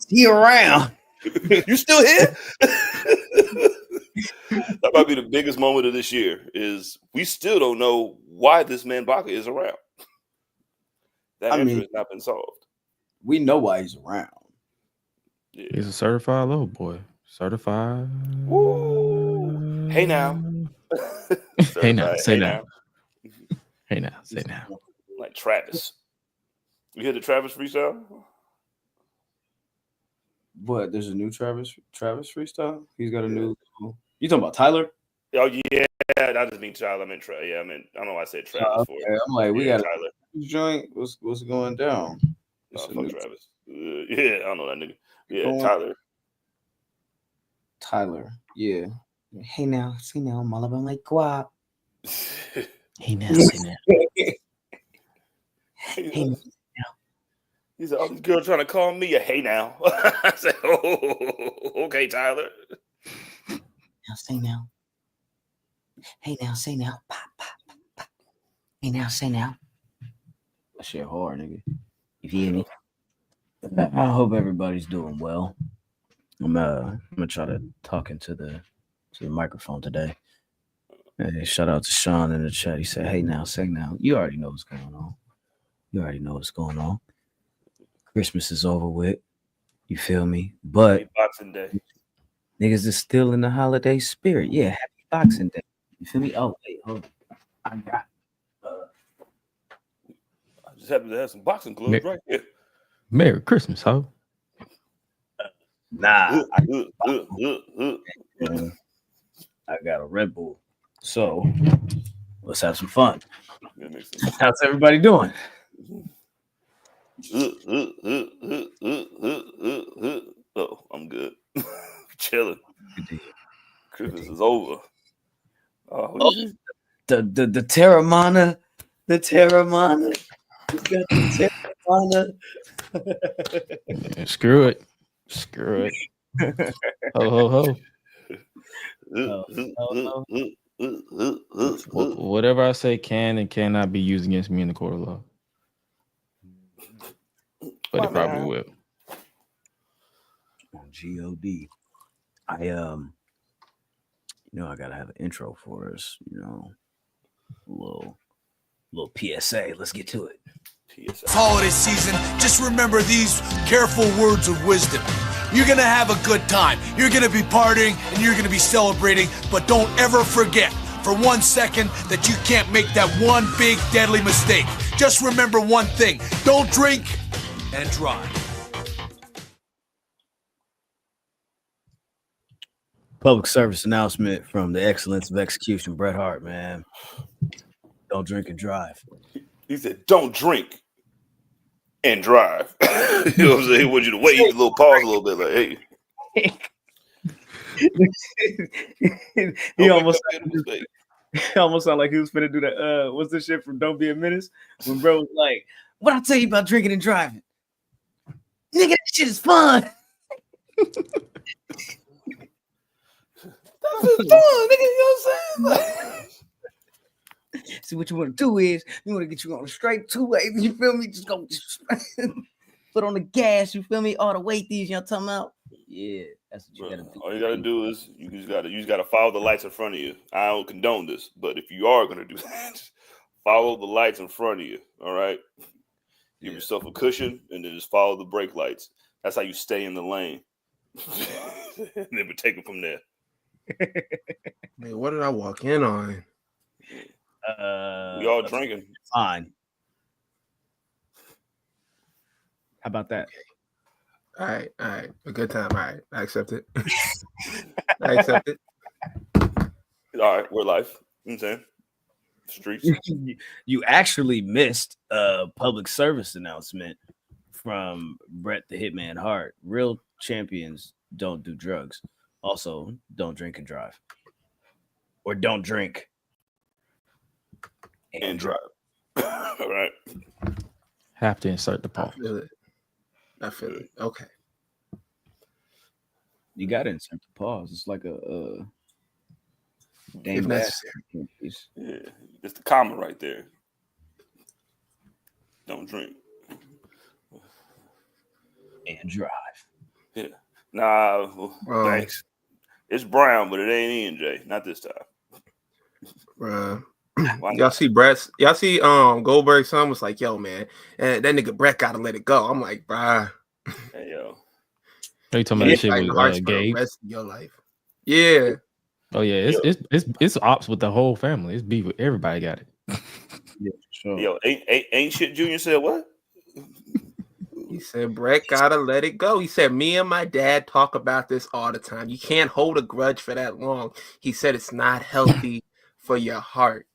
He around. You still here? That might be the biggest moment of this year. Is we still don't know why this man Baka is around. That answer has not been solved. We know why he's around. Yeah. He's a certified little boy. Certified. Woo. Hey now. Hey now. Say now. Hey now. Say now. Like Travis. You hear the Travis freestyle? What? There's a new Travis freestyle? He's got a new. You talking about Tyler? Oh yeah, I just mean Tyler. I meant I don't know why I said Travis for it. I'm like, we got Tyler. Joint. What's going down? No, fuck Travis. Yeah, I don't know that nigga. Yeah, Tyler. Yeah. Hey now, see now, I'm all about my guap. Hey now, see now. Hey now. He said, "Oh, this girl trying to call me a hey now." I said, "Oh, okay, Tyler." Now say now. Hey now, say now. Pop, pop, pop. Hey now, say now. That shit hard, nigga. You hear me? I hope everybody's doing well. I'm gonna try to talk into the microphone today. Hey, shout out to Sean in the chat. He said, "Hey now, say now." You already know what's going on. Christmas is over with. You feel me? But Boxing Day. Niggas is still in the holiday spirit. Yeah, happy Boxing Day. You feel me? Oh, wait, hold on. I just happen to have some boxing gloves right here. Merry Christmas, ho. Nah. I got a Red Bull. So let's have some fun. How's everybody doing? Oh, I'm good. Chilling. Christmas is over. The Terramana. The Terramana. The Yeah, screw it. Ho, ho, ho. Whatever I say can and cannot be used against me in the court of law. But it probably will. God. I gotta have an intro for us, a little PSA. Let's get to it. Holiday season, just remember these careful words of wisdom. You're gonna have a good time. You're gonna be partying and you're gonna be celebrating, but don't ever forget for 1 second that you can't make that one big deadly mistake. Just remember one thing: don't drink and drive. Public service announcement from the excellence of execution, Bret Hart, man. Don't drink and drive. He said, "Don't drink and drive." You know what I'm saying? He wants you to wait a little, pause a little bit, like, hey. He almost sounded like he was finna do that. What's this shit from Don't Be a Menace? When bro was like, "What I tell you about drinking and driving? Nigga, that shit is fun." That's fun, nigga. You know what I'm saying? See, what you want to do is you want to get you on a straight two-way. You feel me? Just go put on the gas. You feel me? All the weight these y'all talking about. Yeah, that's what you gotta do. All you gotta do is you just gotta follow the lights in front of you. I don't condone this, but if you are gonna do that, just follow the lights in front of you. All right. Give yourself a cushion and then just follow the brake lights. That's how you stay in the lane. And then we take it from there. Man, what did I walk in on? We all drinking. Fine. How about that? All right. A good time. All right. I accept it. I accept it. All right, we're live. You know what I'm saying? Streets. You actually missed a public service announcement from Bret the Hitman Hart. Real champions don't do drugs. Also, don't drink and drive. Or don't drink and drive. All right. Have to insert the pause. I feel it. Okay. You got to insert the pause. It's like a if necessary. Yeah, it's the comma right there. Don't drink and drive. Yeah. Nah, thanks. It's Brown, but it ain't ENJ. Not this time. Y'all see Brett's? Y'all see Goldberg's son was like, "Yo, man, and that nigga Brett gotta let it go." I'm like, bruh. Hey, yo. Are you talking about that shit with Gabe? The rest of your life. Yeah. Oh yeah, it's ops with the whole family. It's beef with everybody. Got it. Yeah, for sure. Yo, ain't shit. Junior said what? He said Brett gotta let it go. He said me and my dad talk about this all the time. You can't hold a grudge for that long. He said it's not healthy for your heart.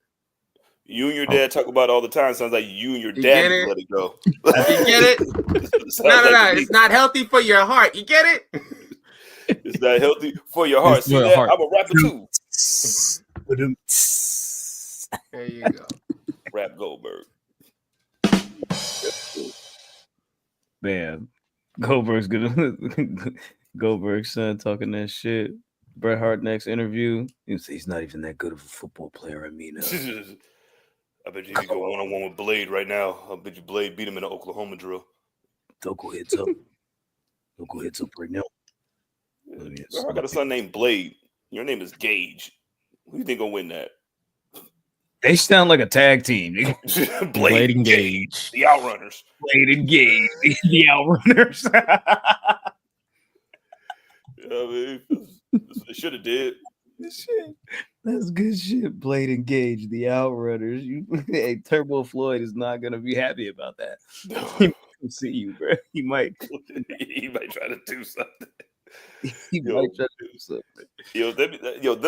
You and your dad talk about it all the time. Sounds like you and your dad let it go. You get it? No. It's not healthy for your heart. You get it? It's not healthy for your heart. See that? I'm a rapper too. There you go. Rap Goldberg. Man, Goldberg's son talking that shit. Bret Hart next interview. He's not even that good of a football player. I mean, I bet you could go one-on-one with Blade right now. I bet you Blade beat him in the Oklahoma drill. Don't go heads up. Don't go heads up right now. I got a son named Blade. Your name is Gage. Who do you think gonna win that? They sound like a tag team. Blade and Gage. The Outrunners. Blade and Gage. The Outrunners. I mean, that's what they should have did. That's good shit. Blade and Gage, the Outrunners. Hey, Turbo Floyd is not gonna be happy about that. He might see you, bro. He might try to do something. Them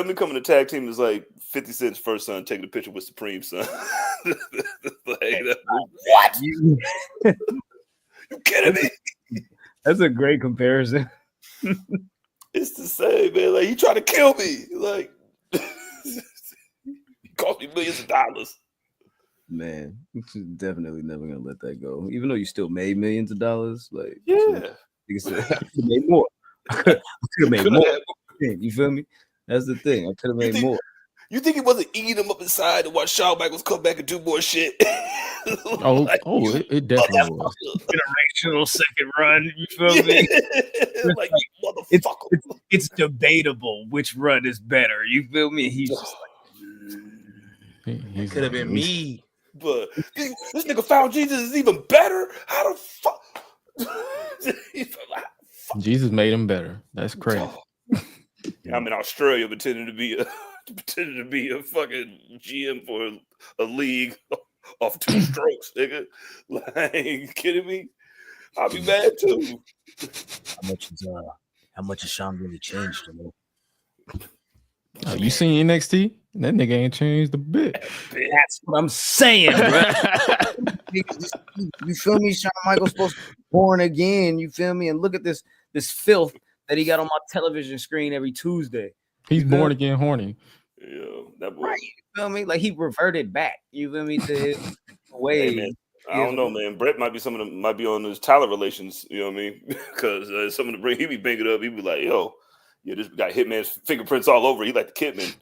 becoming a tag team is like 50 Cent's first son taking a picture with Supreme son. What? You kidding me? That's a great comparison. It's the same, man. Like, he tried to kill me. Like, he cost me millions of dollars. Man, you're definitely never gonna let that go. Even though you still made millions of dollars, like, yeah, you made more. I could have made more. You feel me? That's the thing. I could have made more. You think he wasn't eating them up inside to watch Shawn Michaels come back and do more shit? It definitely was. Generational second run. You feel me? Like, you motherfucker. It's debatable which run is better. You feel me? He's just like, it could have been me. But this nigga found Jesus is even better. How the fuck? Jesus made him better. That's crazy. I'm in Australia pretending to be a fucking GM for a league off 2 strokes, nigga. Like, you kidding me? I'll be mad too. How much has Sean really changed? You seen NXT? That nigga ain't changed a bit. That's what I'm saying, bro. You feel me? Shawn Michaels supposed to be born again. You feel me? And look at this filth that he got on my television screen every Tuesday. He's born again horny. Yeah, that boy. Right, you feel me? Like, he reverted back. You feel me? To his way. Hey, man, I don't know, man. Brett might be on his Tyler relations. You know what I mean? Because some of the he be banging up. He be like, yo, yeah, this got Hitman's fingerprints all over. He like the Kidman.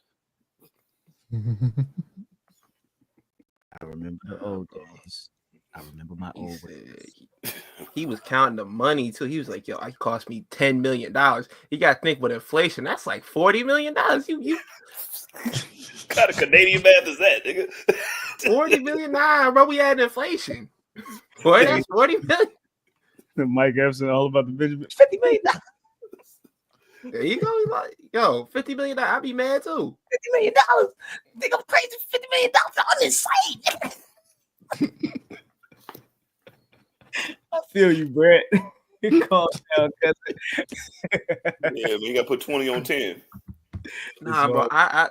I remember the old days. I remember my old days. He was counting the money too. He was like, "Yo, it cost me $10 million." You got to think with inflation, that's like $40 million. You what kind of Canadian math is that, nigga? $40 million, bro. We had inflation. Boy, that's $40 million. Mike Epson, all about the Benjamin. $50 million. There you go. He's like, yo, $50 million. I'd be mad too. $50 million. Think I'm crazy. $50 million on this site. I feel you, Brett. Calm down, cousin. Yeah, man, you got to put 20 on 10. Nah, bro. I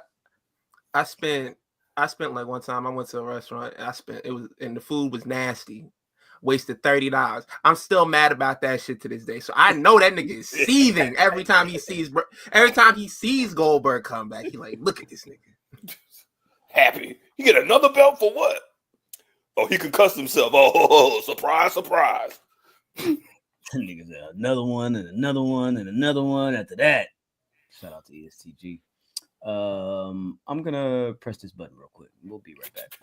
spent like one time I went to a restaurant and the food was nasty. Wasted $30. I'm still mad about that shit to this day. So I know that nigga is seething every time he sees Goldberg come back. He like, look at this nigga. Happy. You get another belt for what? Oh, he concussed himself. Oh, surprise, surprise. Niggas said another one and another one and another one after that. Shout out to ESTG. I'm gonna press this button real quick. We'll be right back.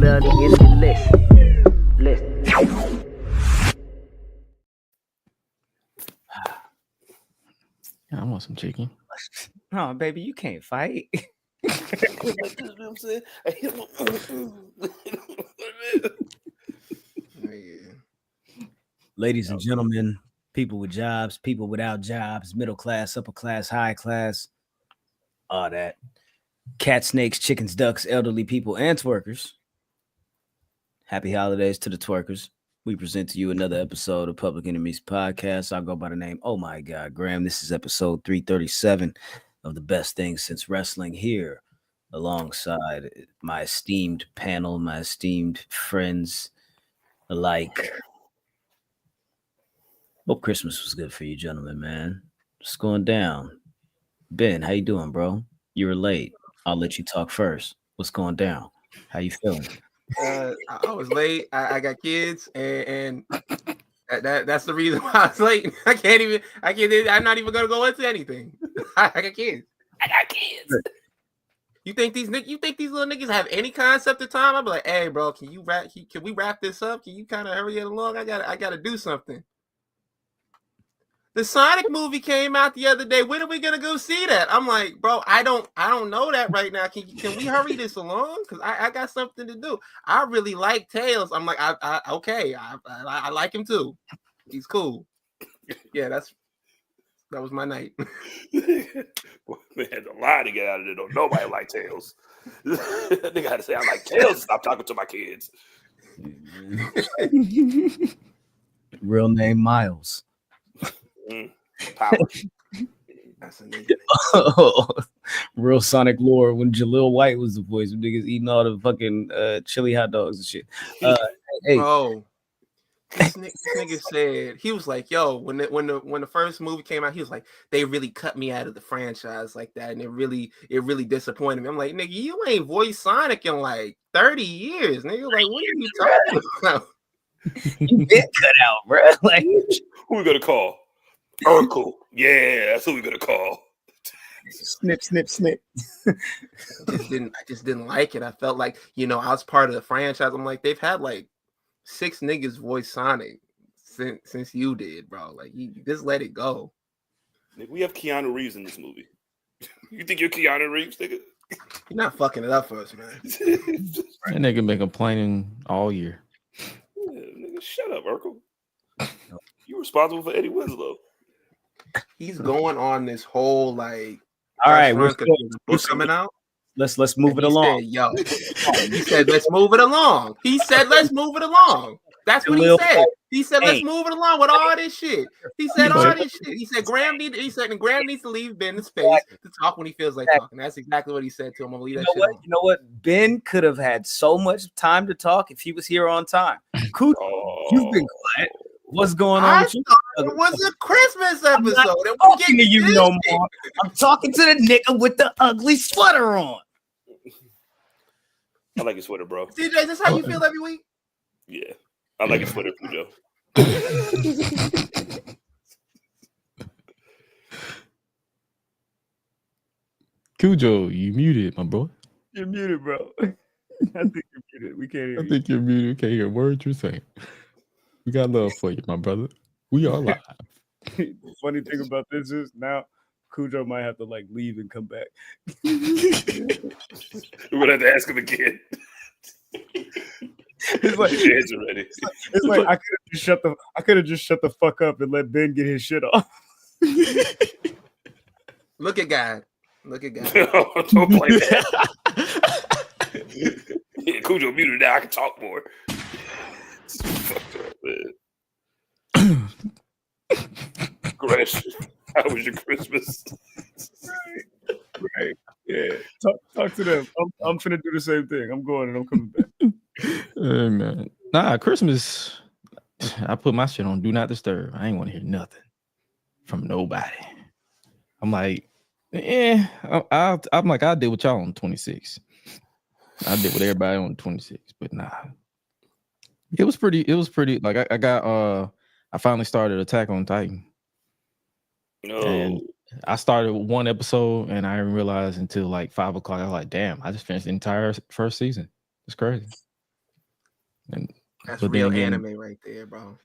little niggas, listen. I want some chicken. No, baby, you can't fight. Ladies and gentlemen, people with jobs, people without jobs, middle class, upper class, high class, all that. Cats, snakes, chickens, ducks, elderly people, and twerkers. Happy holidays to the twerkers. We present to you another episode of Public Enemies Podcast. I'll go by the name, oh my God, Graham. This is episode 337 of the best things since wrestling, here alongside my esteemed panel, my esteemed friends alike. Hope Christmas was good for you, gentlemen, man. What's going down? Ben, how you doing, bro? You were late. I'll let you talk first. What's going down? How you feeling? I was late. I got kids, and that's the reason why I was late. I'm not even gonna go into anything. I got kids. You think these little niggas have any concept of time? I'll be like, hey, bro, can we wrap this up? Can you kind of hurry it along? I gotta do something. The Sonic movie came out the other day. When are we gonna go see that? I'm like, bro, I don't know that right now. Can we hurry this along? Because I got something to do. I really like Tails. I'm like, I like him too. He's cool. Yeah, that was my night. Boy, man, a lie to get out of there. Don't nobody like Tails. They gotta say I like Tails. Stop talking to my kids. Real name Miles. Power. That's a nigga. Real Sonic lore when Jaleel White was the voice of niggas eating all the fucking chili hot dogs and shit. Hey, bro, this nigga said, he was like, yo, when the first movie came out, he was like, they really cut me out of the franchise like that, and it really disappointed me. I'm like, nigga, you ain't voiced Sonic in like 30 years, nigga. Like, what are you talking about? You been cut out, bro. Like, who we gonna call? Urkel. Yeah, that's who we gonna call. Snip, snip, snip. I just didn't like it. I felt like, I was part of the franchise. I'm like, they've had like 6 niggas voice Sonic since you did, bro. Like, you just let it go. We have Keanu Reeves in this movie. You think you're Keanu Reeves, nigga? You're not fucking it up for us, man. That nigga been complaining all year. Yeah, nigga, shut up, Urkel. You responsible for Eddie Winslow. He's going on this whole like. All right, we're coming out. Let's move it along. He said, let's move it along. He said, let's move it along. That's what he said. He said, let's move it along with all this shit. He said all this shit. He said Graham needs to leave Ben the space to talk when he feels like talking. That's exactly what he said to him. I'm gonna leave that shit. You know what? Ben could have had so much time to talk if he was here on time. Cool. You've been quiet. What's going on with you? It was a Christmas episode. I'm not talking to you no more. I'm talking to the nigga with the ugly sweater on. I like your sweater, bro. CJ, is this how you feel every week? Yeah. I like your sweater, Cujo. Cujo, you muted, my boy. You're muted, bro. I think you're muted. We can't hear you. I think you're muted. Can't hear a word you're saying. We got love for you, my brother. We are live. The funny thing about this is now Cujo might have to like leave and come back. We're gonna have to ask him again. It's like hands are ready. It's like I could have just shut the fuck up and let Ben get his shit off. Look at God. Don't play that. Yeah, Cujo muted now. I can talk more. Chris, how was your Christmas? Right. Yeah. Talk to them. I'm finna do the same thing. I'm going and I'm coming back. Hey, man. Nah, Christmas. I put my shit on Do Not Disturb. I ain't want to hear nothing from nobody. I'm like, I'm like, I did with y'all on 26. I did with everybody on 26, but nah. It was pretty. Like I finally started Attack on Titan. No. And I started one episode and I didn't realize until like 5 o'clock. I was like, damn, I just finished the entire first season. It's crazy. And That's but real then again, anime right there, bro.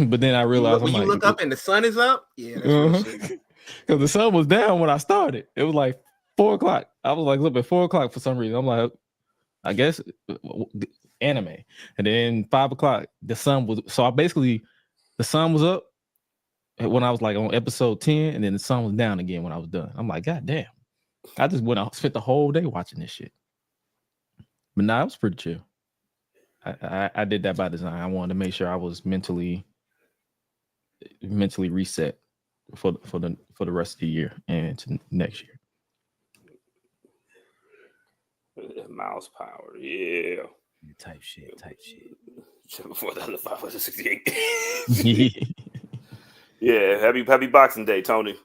but then I realized when you look up and the sun is up, yeah, that's real shit. Because the sun was down when I started. It was like 4 o'clock. I was like, look at 4 o'clock for some reason. I'm like, I guess anime. And then 5 o'clock, the sun was. So I basically, the sun was up when I was like on episode 10, and then the sun was down again when I was done. I'm like, God damn. I just went out, spent the whole day watching this shit. But nah, it was pretty chill. I did that by design. I wanted to make sure I was mentally reset for the rest of the year and to next year. Mouse power, yeah. Type shit. 7,568. Yeah, happy Boxing Day, Tony.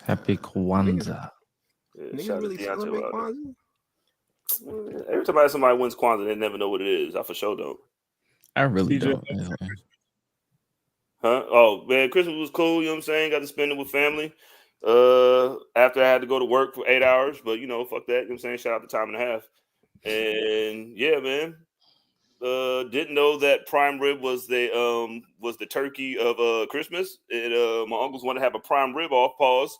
Happy Kwanzaa. Niggas really celebrate Kwanzaa? Every time I have somebody wins Kwanzaa, they never know what it is. I for sure don't. I really don't. Huh? Oh, man, Christmas was cool. You know what I'm saying? Got to spend it with family. After I had to go to work for 8 hours, but, fuck that. You know what I'm saying? Shout out to time and a half. And, yeah, man. Didn't know that prime rib was the turkey of Christmas. And my uncles wanted to have a prime rib off, pause.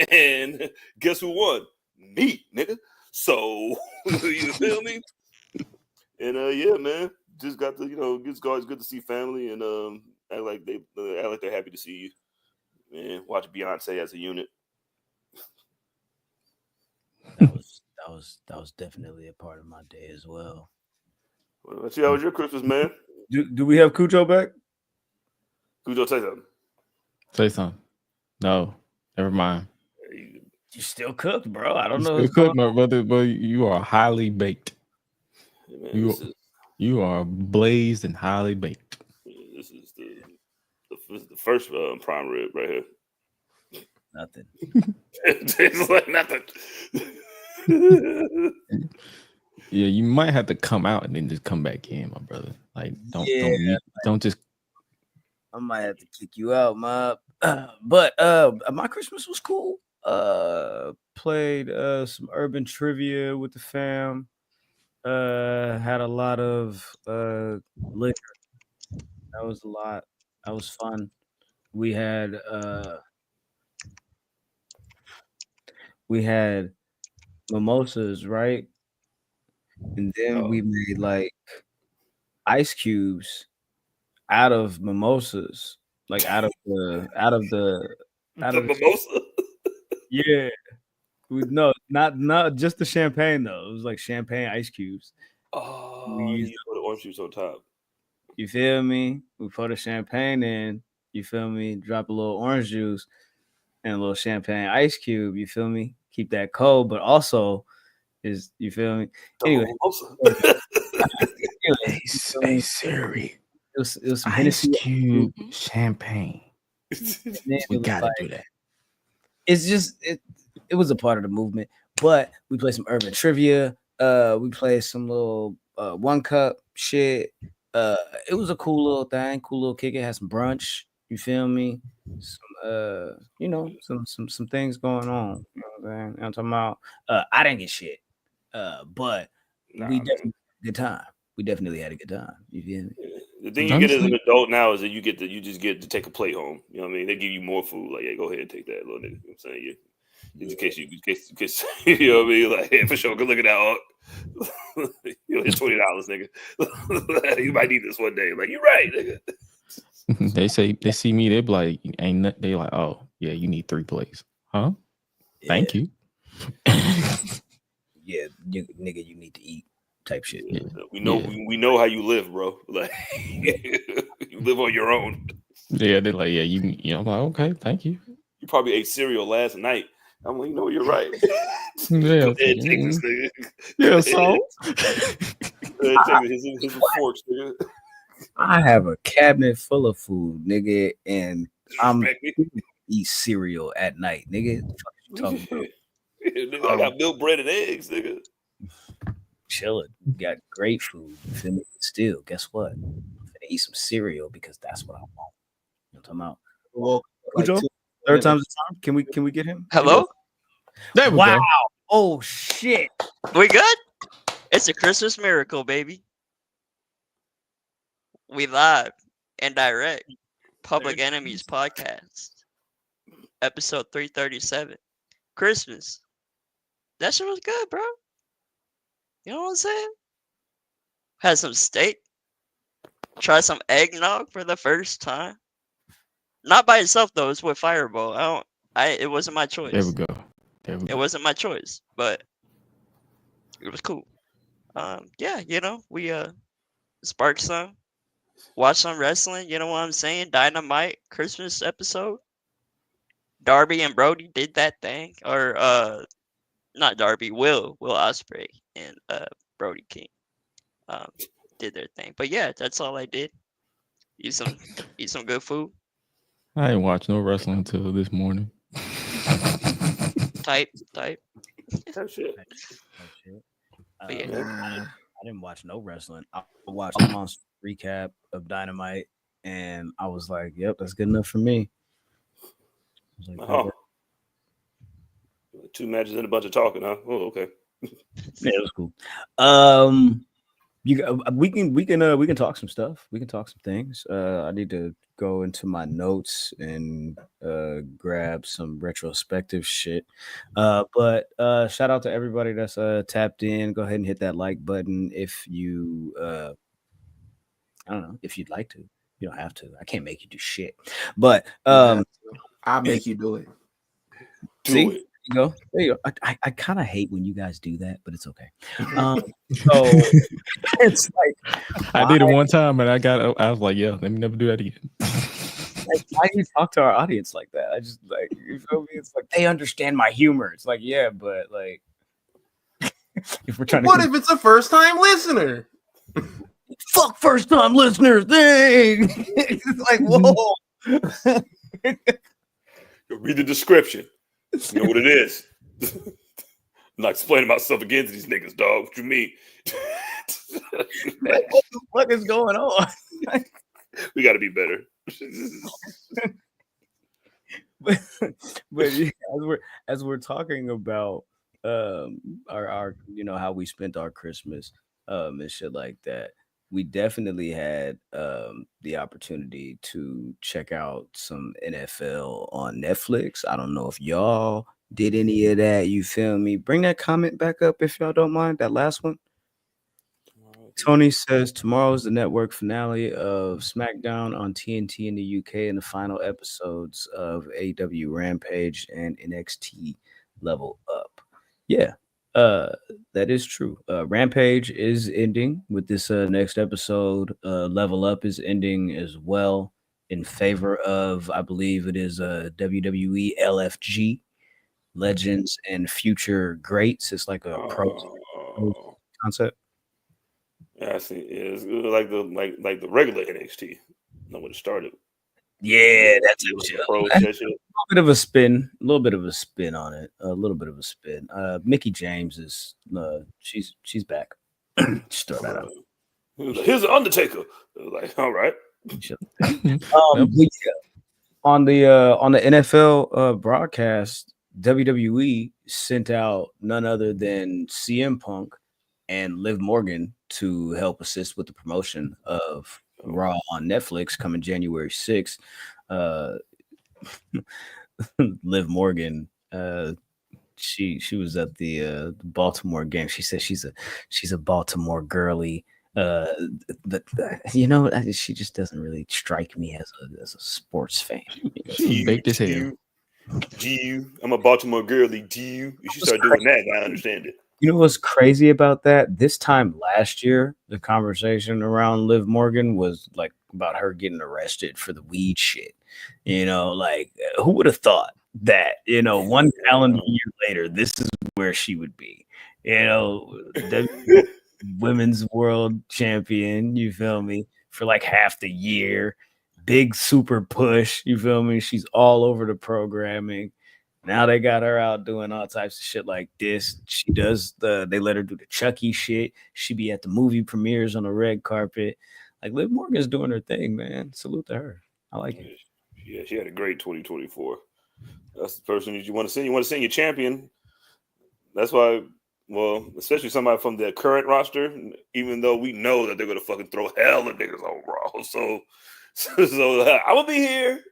And guess who won? Me, nigga. So, you feel me? And, yeah, man. Just got to, it's always good to see family and act like they're happy to see you. Man, watch Beyonce as a unit. That was definitely a part of my day as well. How was your Christmas, man? Do we have Cujo back? Cujo, say something. Say something. No, never mind. You still cooked, bro. I don't know. Still cooked, my brother, but you are highly baked. Hey, man, you are blazed and highly baked. This is the first prime rib right here. Nothing. Tastes like nothing. Yeah, you might have to come out and then just come back in, my brother. Like, don't just. I might have to kick you out, Mob. But my Christmas was cool. Played some urban trivia with the fam. Had a lot of liquor. That was a lot. That was fun. We had mimosas, right? And then we made like ice cubes out of mimosas, like out of the mimosa. Yeah. No, not just the champagne though. It was like champagne ice cubes. Oh, you put the orange juice on top. You feel me? We put the champagne in. You feel me? Drop a little orange juice and a little champagne ice cube. You feel me? Keep that cold, but also is you feel me? Anyway, Hey Siri. It was some ice cube champagne. We gotta do that. It's just it was a part of the movement. But we played some urban trivia. We played some little 1 cup shit. It was a cool little thing, cool little kick. It had some brunch. You feel me? Some things going on. You know what I'm saying? I'm talking about. I didn't get shit. But we definitely had a good time. We definitely had a good time. You feel me? The thing you get as an adult now is that you just get to take a plate home. You know what I mean? They give you more food. Like, hey, go ahead and take that, little nigga. You know what I'm saying? In case you know what I mean? Like, hey, for sure, good look at that. It's $20, nigga. You might need this one day. Like, you're right, nigga. They see me, they be like, they like, oh yeah, you need 3 plates. Huh? Yeah. Thank you. Yeah, nigga, you need to eat type shit. Yeah. We know how you live, bro. Like you live on your own. Yeah, they're like, yeah, you know, I'm like, okay, thank you. You probably ate cereal last night. I'm like, you're right. Yeah, go ahead, take this nigga. Yeah, so take his forks, nigga. I have a cabinet full of food, nigga, and I'm eat cereal at night, nigga. What you talking about? Nigga, I got milk, bread, and eggs, nigga. Chilling. Got great food. You feel me? Still, guess what? I'm gonna eat some cereal because that's what I want. You know what I'm talking about? Well, like third time's the charm. Can we get him? Hello? There we wow. go. Oh shit. We good? It's a Christmas miracle, baby. We live and direct. Public Enemies podcast. Episode 337. Christmas. That shit was good, bro. You know what I'm saying? Had some steak. Try some eggnog for the first time. Not by itself though, it's with Fireball. It wasn't my choice. There we go. It wasn't my choice, but it was cool. Yeah, we sparked some, watched some wrestling, you know what I'm saying? Dynamite Christmas episode. Darby and Brody did that thing. Or not Darby, Will Ospreay and Brody King did their thing. But yeah, that's all I did. Eat some good food. I ain't watched no wrestling until this morning. Type. That shit. But yeah. I didn't watch no wrestling. I watched a monster recap of Dynamite, and I was like, "Yep, that's good enough for me." I was like, Oh. 2 matches and a bunch of talking, huh? Oh, okay. Yeah, it was cool. We can talk some stuff. We can talk some things. I need to go into my notes and grab some retrospective shit. But shout out to everybody that's tapped in. Go ahead and hit that like button if you I don't know, if you'd like to. You don't have to. I can't make you do shit. But I'll make you do it. See? You go. There you go. I kind of hate when you guys do that, but it's okay. So it's like I did it one time and I was like, yeah, let me never do that again. Like, why do you talk to our audience like that? I just like, you feel me? It's like they understand my humor. It's like, yeah, but like if we're trying What if it's a first time listener? Fuck first time listeners thing. It's like, whoa. Read the description. You know what it is. I'm not explaining myself again to these niggas, dog. What you mean? Like, what the fuck is going on? We got to be better. but yeah, as we're talking about our how we spent our Christmas and shit like that, we definitely had the opportunity to check out some NFL on Netflix. I don't know if y'all did any of that. You feel me? Bring that comment back up if y'all don't mind. That last one. Tony says tomorrow is the network finale of SmackDown on TNT in the UK and the final episodes of AEW Rampage and NXT Level Up. Yeah. That is true. Rampage is ending with this next episode. Level Up is ending as well in favor of, I believe it is WWE LFG, Legends and Future Greats. It's like a pro concept. Yeah, I see. Yeah, it's like the regular NXT. Know when it started. Yeah, that's a little bit of a spin on it. A little bit of a spin. Mickey James is she's back. Just throw that out. Here's the Undertaker. Like, all right. On the NFL broadcast, WWE sent out none other than CM Punk and Liv Morgan to help assist with the promotion of Raw on Netflix coming January 6th. Liv Morgan, she was at the Baltimore game. She said she's a Baltimore girly. She just doesn't really strike me as a sports fan. She's baked as hell. I'm a Baltimore girly. You should start doing that. I understand it. You know what's crazy about that? This time last year, the conversation around Liv Morgan was like about her getting arrested for the weed shit. Like who would have thought that, one calendar year later, this is where she would be. The women's world champion, you feel me, for like half the year. Big super push, you feel me? She's all over the programming. Now they got her out doing all types of shit like this. She does they let her do the Chucky shit. She be at the movie premieres on the red carpet. Like Liv Morgan's doing her thing, man. Salute to her. I like it. Yeah, she had a great 2024. That's the person that you want to sing. You want to sing your champion. That's why Well, especially somebody from their current roster, even though we know that they're gonna fucking throw hell of niggas on Raw. So I will be here.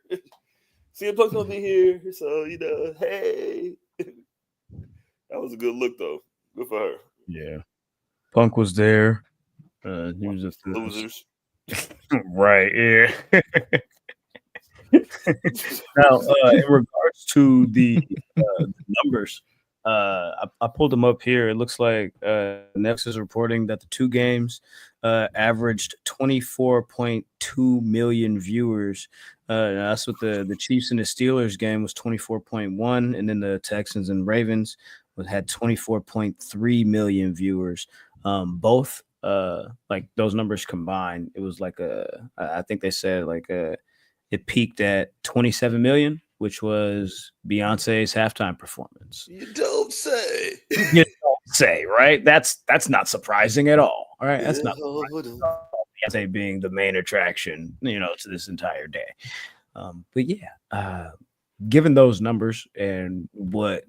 CM Punk's gonna be here. So hey, that was a good look though. Good for her. Yeah, Punk was there. He was just losers. Right. Yeah. Now, in regards to the numbers, I pulled them up here. It looks like Next is reporting that the two games averaged 24.2 million viewers. That's what the Chiefs and the Steelers game was 24.1, and then the Texans and Ravens had 24.3 million viewers. Both like those numbers combined, it was like I think they said like it peaked at 27 million, which was Beyonce's halftime performance. You don't say. You don't say, right? That's not surprising at all. All right, that's not Beyonce being the main attraction, to this entire day. But yeah, given those numbers and what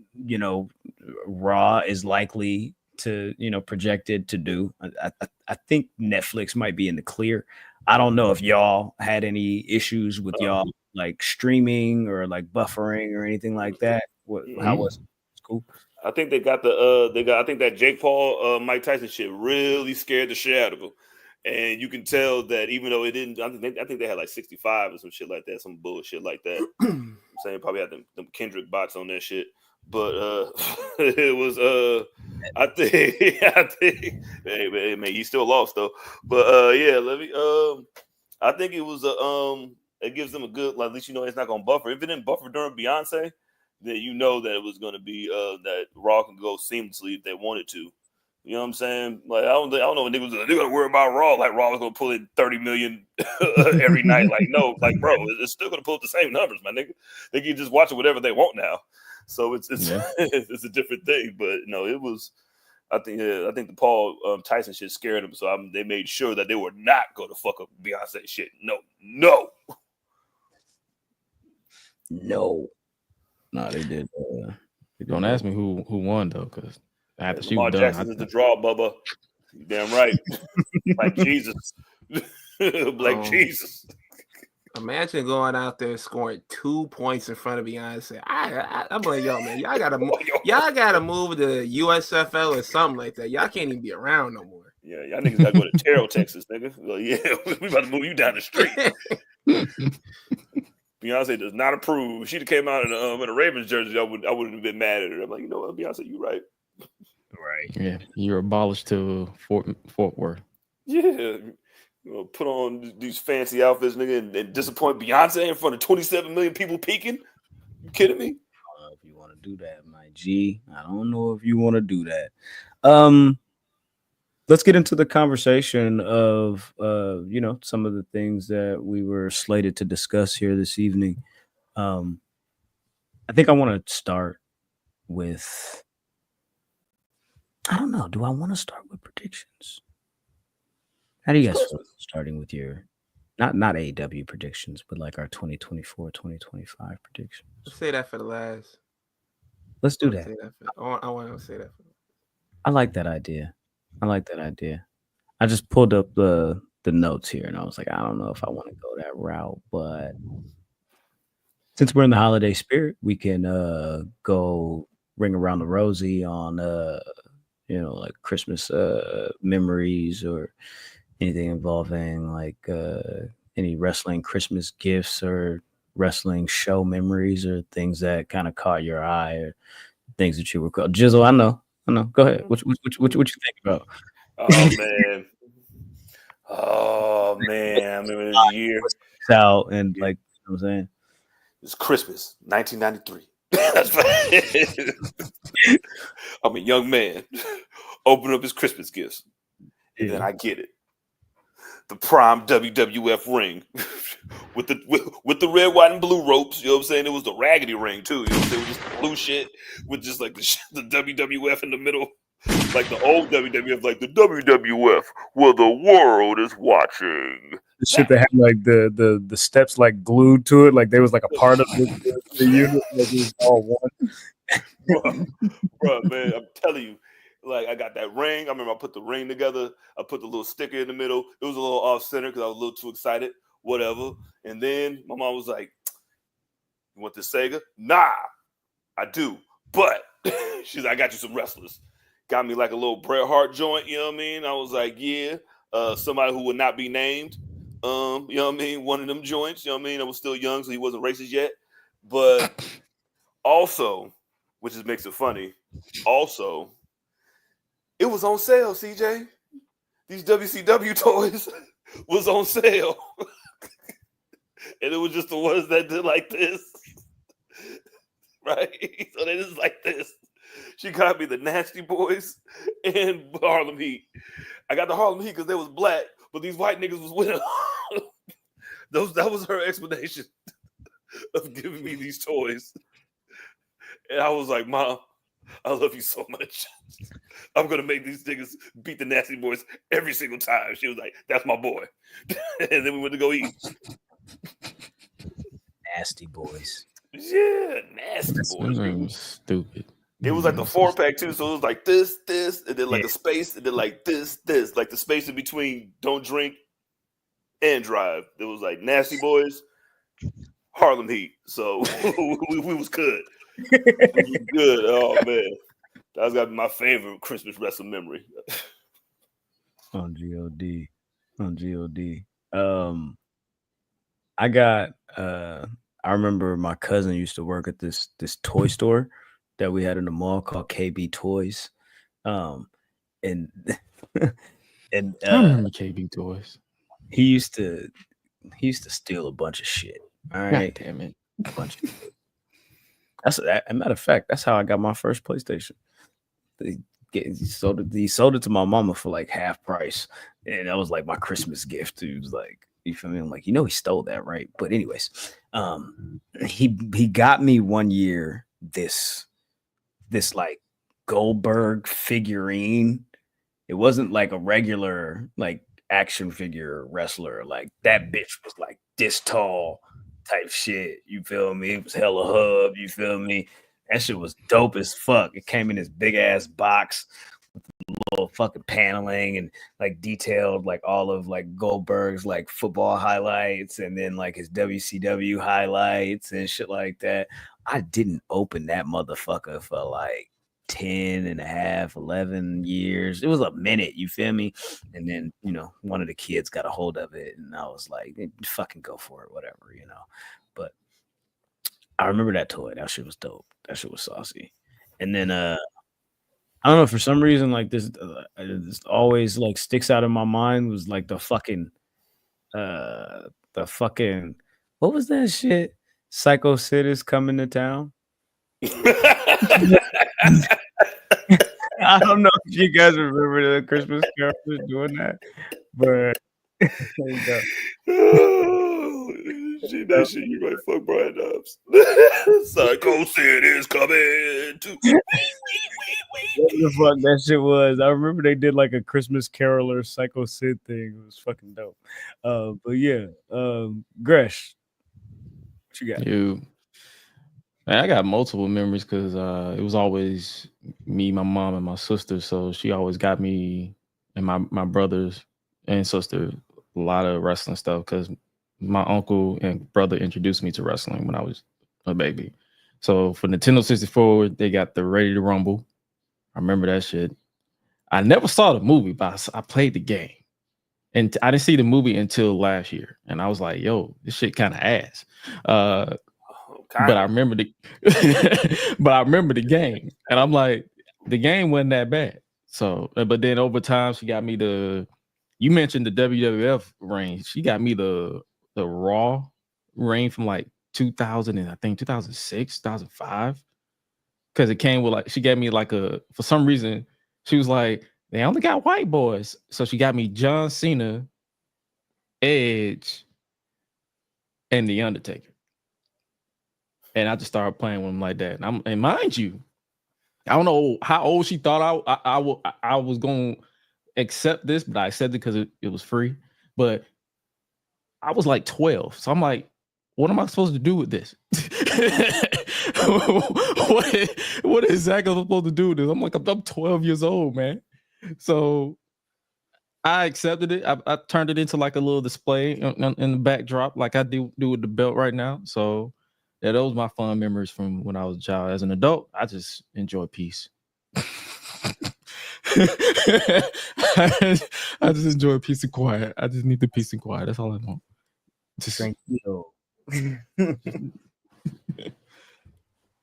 Raw is likely to projected to do, I think Netflix might be in the clear. I don't know if y'all had any issues with y'all like streaming or like buffering or anything like that. How was it? It's cool. I think they got I think that Jake Paul Mike Tyson shit really scared the shit out of him. And you can tell that even though it didn't, I think they had like 65 or some shit like that, some bullshit like that. I'm saying probably had them Kendrick bots on that shit. But it was I think hey man, he still lost though. But yeah, I think it was it gives them a good, like, at least it's not gonna buffer. If it didn't buffer during Beyonce, then that it was gonna be that Raw can go seamlessly if they wanted to. You know what I'm saying? Like I don't know what niggas they're gonna worry about Raw. Like Raw was gonna pull in 30 million every night. Like no, like bro, it's still gonna pull up the same numbers, my nigga. They can just watch it whatever they want now. So it's it's a different thing. But no, it was. I think the Paul Tyson shit scared them. So they made sure that they were not going to fuck up Beyonce shit. No, they did. Don't ask me who won though, because after she Lamar was Jackson done, is the draw, Bubba. You damn right. Like Jesus. Like Jesus. Imagine going out there scoring 2 points in front of Beyonce. I'm like, yo, man, y'all gotta move to USFL or something like that. Y'all can't even be around no more. Yeah, y'all niggas gotta go to Terrell, Texas, nigga. Well, yeah, we about to move you down the street. Beyonce does not approve. If she'd have came out in a Ravens jersey, I wouldn't have been mad at her. I'm like, you know what, Beyonce, you right. Right. Yeah, you're abolished to Fort Worth. Yeah. Put on these fancy outfits, nigga, and disappoint Beyonce in front of 27 million people peeking? You kidding me? I don't know if you want to do that, my G. I don't know if you want to do that. Let's get into the conversation of some of the things that we were slated to discuss here this evening. I think I want to start with, I don't know, do I want to start with predictions? How do you guys feel starting with your not AEW predictions, but like our 2024, 2025 predictions? Let's say that for the last. Let's do that. I want to say that. I like that idea. I just pulled up the notes here and I was like, I don't know if I want to go that route, but since we're in the holiday spirit, we can go ring around the rosy on like Christmas memories or anything involving like any wrestling Christmas gifts or wrestling show memories or things that kind of caught your eye or things that you recall. Jizzle, I know. Go ahead. What you think about? Oh man! I remember this year. Out and like, you know what I'm saying? It's Christmas, 1993. That's right. I'm a young man. Open up his Christmas gifts, and then I get it. The prime WWF ring with the red, white, and blue ropes. You know what I'm saying? It was the raggedy ring too. You know what I'm saying? It was just blue shit with just like the WWF in the middle, like the old WWF, like the WWF where the world is watching. The shit that had like the steps like glued to it, like there was like a part of the unit that was all one. Bro, man, I'm telling you. Like I got that ring. I remember I put the ring together. I put the little sticker in the middle. It was a little off center because I was a little too excited. Whatever. And then my mom was like, "You want this Sega?" Nah, I do. But she's like, "I got you some wrestlers." Got me like a little Bret Hart joint. You know what I mean? I was like, "Yeah." Somebody who would not be named. You know what I mean? One of them joints. You know what I mean? I was still young, so he wasn't racist yet. But also, which just makes it funny. Also, it was on sale, CJ. These WCW toys was on sale. And it was just the ones that did like this. Right? So they just like this. She got me the Nasty Boys and Harlem Heat. I got the Harlem Heat because they was black, but these white niggas was winning. That was her explanation of giving me these toys. And I was like, "Mom, I love you so much. I'm going to make these niggas beat the Nasty Boys every single time." She was like, "That's my boy." And then we went to go eat. Nasty Boys. Yeah, Nasty Boys. Was stupid. It was like the 4-pack too, so it was like this, and then like a space, and then like this, like the space in between Don't Drink and Drive. It was like Nasty Boys, Harlem Heat. So we was good. We was good. Oh man, that's got to be my favorite Christmas wrestling memory. On God. I got. I remember my cousin used to work at this toy store that we had in the mall called KB Toys. And I remember KB Toys. He used to steal a bunch of shit. All right. God damn it. A bunch of shit. As a matter of fact, that's how I got my first PlayStation. He sold it to my mama for like half price. And that was like my Christmas gift. He was like, you feel me? I'm like, he stole that, right? But anyways, he got me one year this like Goldberg figurine. It wasn't like a regular like action figure wrestler. Like that bitch was like this tall type shit. You feel me? It was hella hub. You feel me? That shit was dope as fuck. It came in this big ass box with little fucking paneling and like detailed like all of like Goldberg's like football highlights and then like his WCW highlights and shit like that. I didn't open that motherfucker for like 10 and a half, 11 years. It was a minute, you feel me? And then, one of the kids got a hold of it and I was like, fucking go for it, whatever, But I remember that toy. That shit was dope. That shit was saucy. And then I don't know, for some reason, like this always like sticks out in my mind was like the fucking what was that shit? Psycho Sid is coming to town. I don't know if you guys remember the Christmas Carol doing that, but that shit, you right? Fuck Brian Dobbs. Psycho Sid is coming to. What the fuck that shit was? I remember they did like a Christmas Caroler Psycho Sid thing. It was fucking dope. But yeah, Gresh, what you got? Man, I got multiple memories because it was always me, my mom, and my sister. So she always got me and my brothers and sister a lot of wrestling stuff because my uncle and brother introduced me to wrestling when I was a baby. So for Nintendo 64, they got the Ready to Rumble. I remember that shit. I never saw the movie, but I played the game. And I didn't see the movie until last year. And I was like, yo, this shit kind of ass. But I remember the game. And I'm like, the game wasn't that bad. So, but then over time, she got me you mentioned the WWF reign. She got me the Raw reign from like 2000 and I think 2006, 2005. Because it came with like, she gave me like for some reason, she was like, they only got white boys. So she got me John Cena, Edge, and The Undertaker. And I just started playing with them like that. And mind you, I don't know how old she thought I was going to accept this, but I accepted because it was free. But I was like 12. So I'm like, what am I supposed to do with this? what exactly am I supposed to do with this? I'm like, I'm 12 years old, man. So I accepted it. I turned it into like a little display in the backdrop, like I do with the belt right now. So yeah, those are my fun memories from when I was a child. As an adult, I just enjoy peace. I just enjoy peace and quiet. I just need the peace and quiet. That's all I want. Just Tranquilo.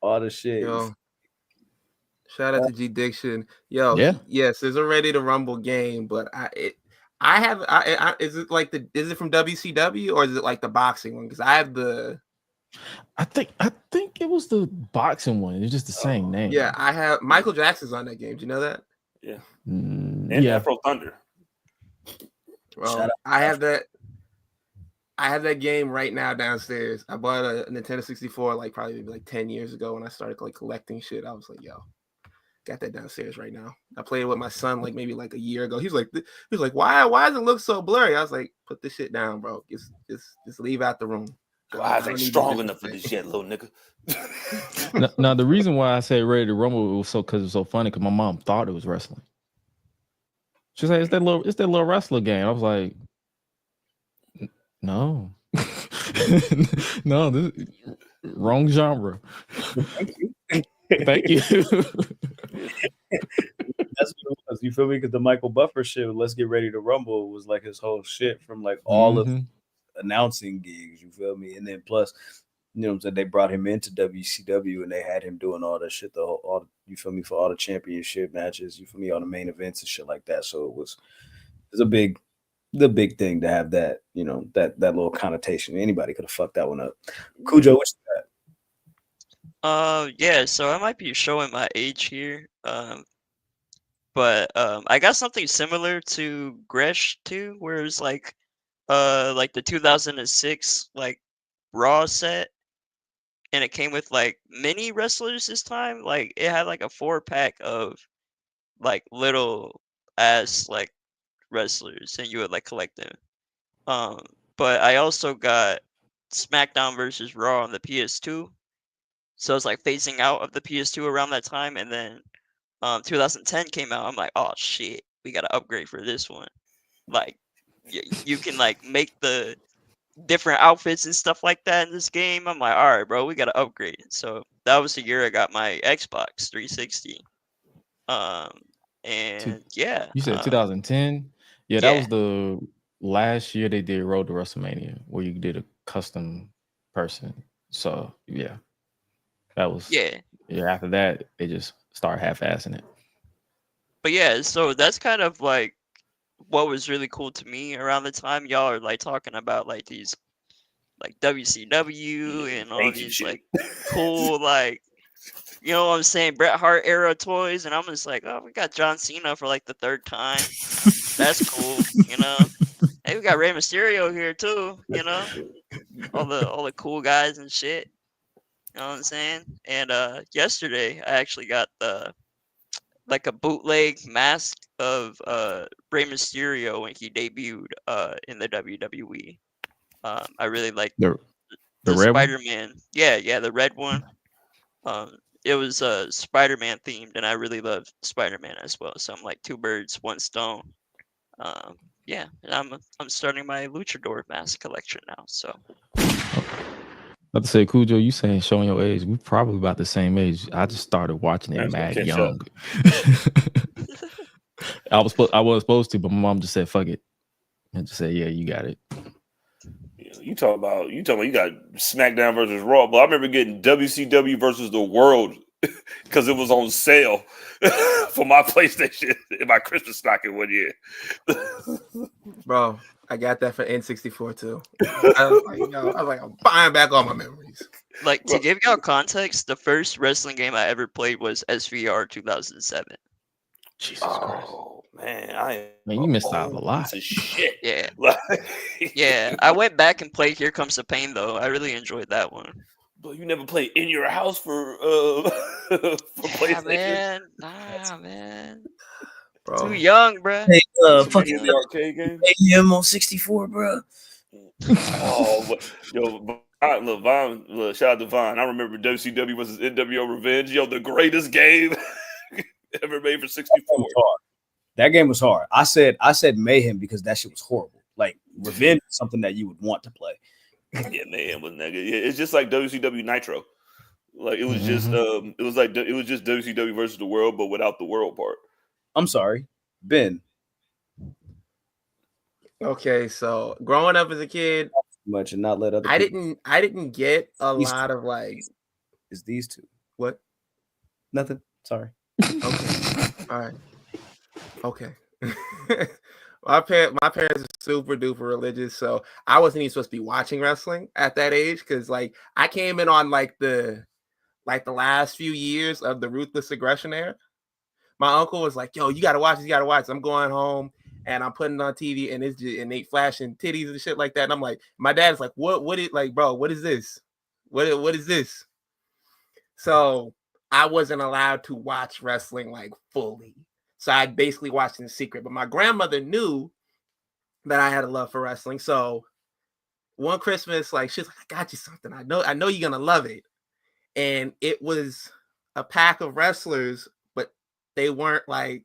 All the shit. Yo, shout out to G Diction. Yo, Yeah. yes, there's a Ready to Rumble game, but is it from WCW or is it like the boxing one? Because I have the. I think it was the boxing one. It's just the same name. Yeah, I have Michael Jackson's on that game. Do you know that? Yeah. And Yeah. Afro Thunder. Well, I have that game right now downstairs. I bought a Nintendo 64 like probably maybe like 10 years ago when I started like collecting shit. I was like, yo, got that downstairs right now. I played it with my son like maybe like a year ago. He was like, why does it look so blurry? I was like, put this shit down, bro. Just leave out the room. I ain't strong enough for this yet, little nigga. now the reason why I say Ready to Rumble was because it's so funny because my mom thought it was wrestling. She said it's that little wrestler game. I was like, no. No, this wrong genre. Thank you. That's what it was. You feel me? Because the Michael Buffer shit, Let's Get Ready to Rumble, was like his whole shit from like all of announcing gigs. You feel me? And then plus, you know what I'm saying, they brought him into WCW and they had him doing all that shit, you feel me, for all the championship matches, you feel me, all the main events and shit like that. So it was the big thing to have that, you know, that little connotation. Anybody could have fucked that one up. Cujo, what's that? Yeah, so I might be showing my age here. But I got something similar to Gresh too, where it's like the 2006 like Raw set, and it came with like mini wrestlers this time. Like it had like a 4-pack of like little ass like wrestlers, and you would like collect them. But I also got SmackDown versus Raw on the PS2, so it's like phasing out of the PS2 around that time, and then 2010 came out. I'm like, oh shit, we gotta upgrade for this one. Like, you can like make the different outfits and stuff like that in this game. I'm like, all right, bro, we gotta upgrade. So that was the year I got my Xbox 360. And yeah, you said 2010. Yeah, that was the last year they did Road to WrestleMania, where you did a custom person. So yeah, that was after that they just start half-assing it. But yeah, so that's kind of like what was really cool to me around the time y'all are like talking about like these like WCW and all these like cool like, you know what I'm saying, Bret Hart era toys, and I'm just like, oh, we got John Cena for like the 3rd time. That's cool, you know. Hey, we got Rey Mysterio here too, you know. All the cool guys and shit. You know what I'm saying? And yesterday I actually got like a bootleg mask of Rey Mysterio when he debuted in the WWE. I really like the Spider-Man. Yeah, the red one. It was Spider-Man themed, and I really love Spider-Man as well. So I'm like 2 birds, 1 stone. Yeah, and I'm starting my Luchador mask collection now. So. About to say, Cujo, you saying showing your age? We probably about the same age. I just started watching it mad young. I was supposed to, but my mom just said, "Fuck it," and just said, "Yeah, you got it." You talking about you got SmackDown versus Raw, but I remember getting WCW versus the World because it was on sale for my PlayStation in my Christmas stocking one year. Bro, I got that for N64 too. I was like, I'm buying back all my memories. Like, to give y'all context, the first wrestling game I ever played was SVR 2007. Jesus Christ. Man, you missed out a lot. Shit. Yeah. Yeah. I went back and played Here Comes the Pain though. I really enjoyed that one. But you never played In Your House for PlayStation? Man. Nah, man. Bro. Too young, bro. Hey, fucking the arcade game? AM on 64, bro. Oh, yo, All right, look, Vaughn, look, shout out to Vaughn. I remember WCW versus NWO Revenge. Yo, the greatest game ever made for 64. That game was hard. I said Mayhem because that shit was horrible. Like Revenge is something that you would want to play. Yeah, Mayhem wasn't that good. Yeah, it's just like WCW Nitro. Like it was just it was just WCW versus the World, but without the World part. I'm sorry, Ben. Okay, so growing up as a kid, Much and not let other. I didn't get a lot of like. Is these two? What? Nothing. Sorry. Okay. All right. Okay. My parents are super duper religious, so I wasn't even supposed to be watching wrestling at that age because like I came in on like the last few years of the Ruthless Aggression era. My uncle was like, "Yo, you gotta watch this, you gotta watch." I'm going home and I'm putting it on TV and it's just, and they flashing titties and shit like that. And I'm like, my dad's like, "What is like, bro? What is this? What is this?" So I wasn't allowed to watch wrestling like fully. So I basically watched in secret. But my grandmother knew that I had a love for wrestling. So one Christmas, like she's like, "I got you something. I know you're gonna love it." And it was a pack of wrestlers, but they weren't like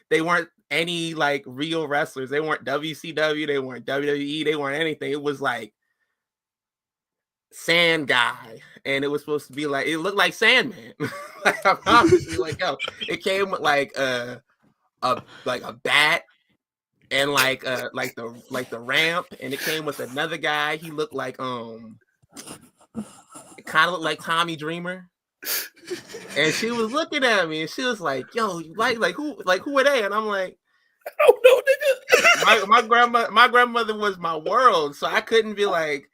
they weren't any like real wrestlers. They weren't WCW, they weren't WWE, they weren't anything. It was like Sand Guy, and it was supposed to be like it looked like Sandman. Like I'm honestly like, yo, it came with like a bat and like the ramp, and it came with another guy. He looked like it kind of looked like Tommy Dreamer. And she was looking at me and she was like, "Yo, you like who are they?" And I'm like, "Oh no, nigga." My grandmother was my world, so I couldn't be like,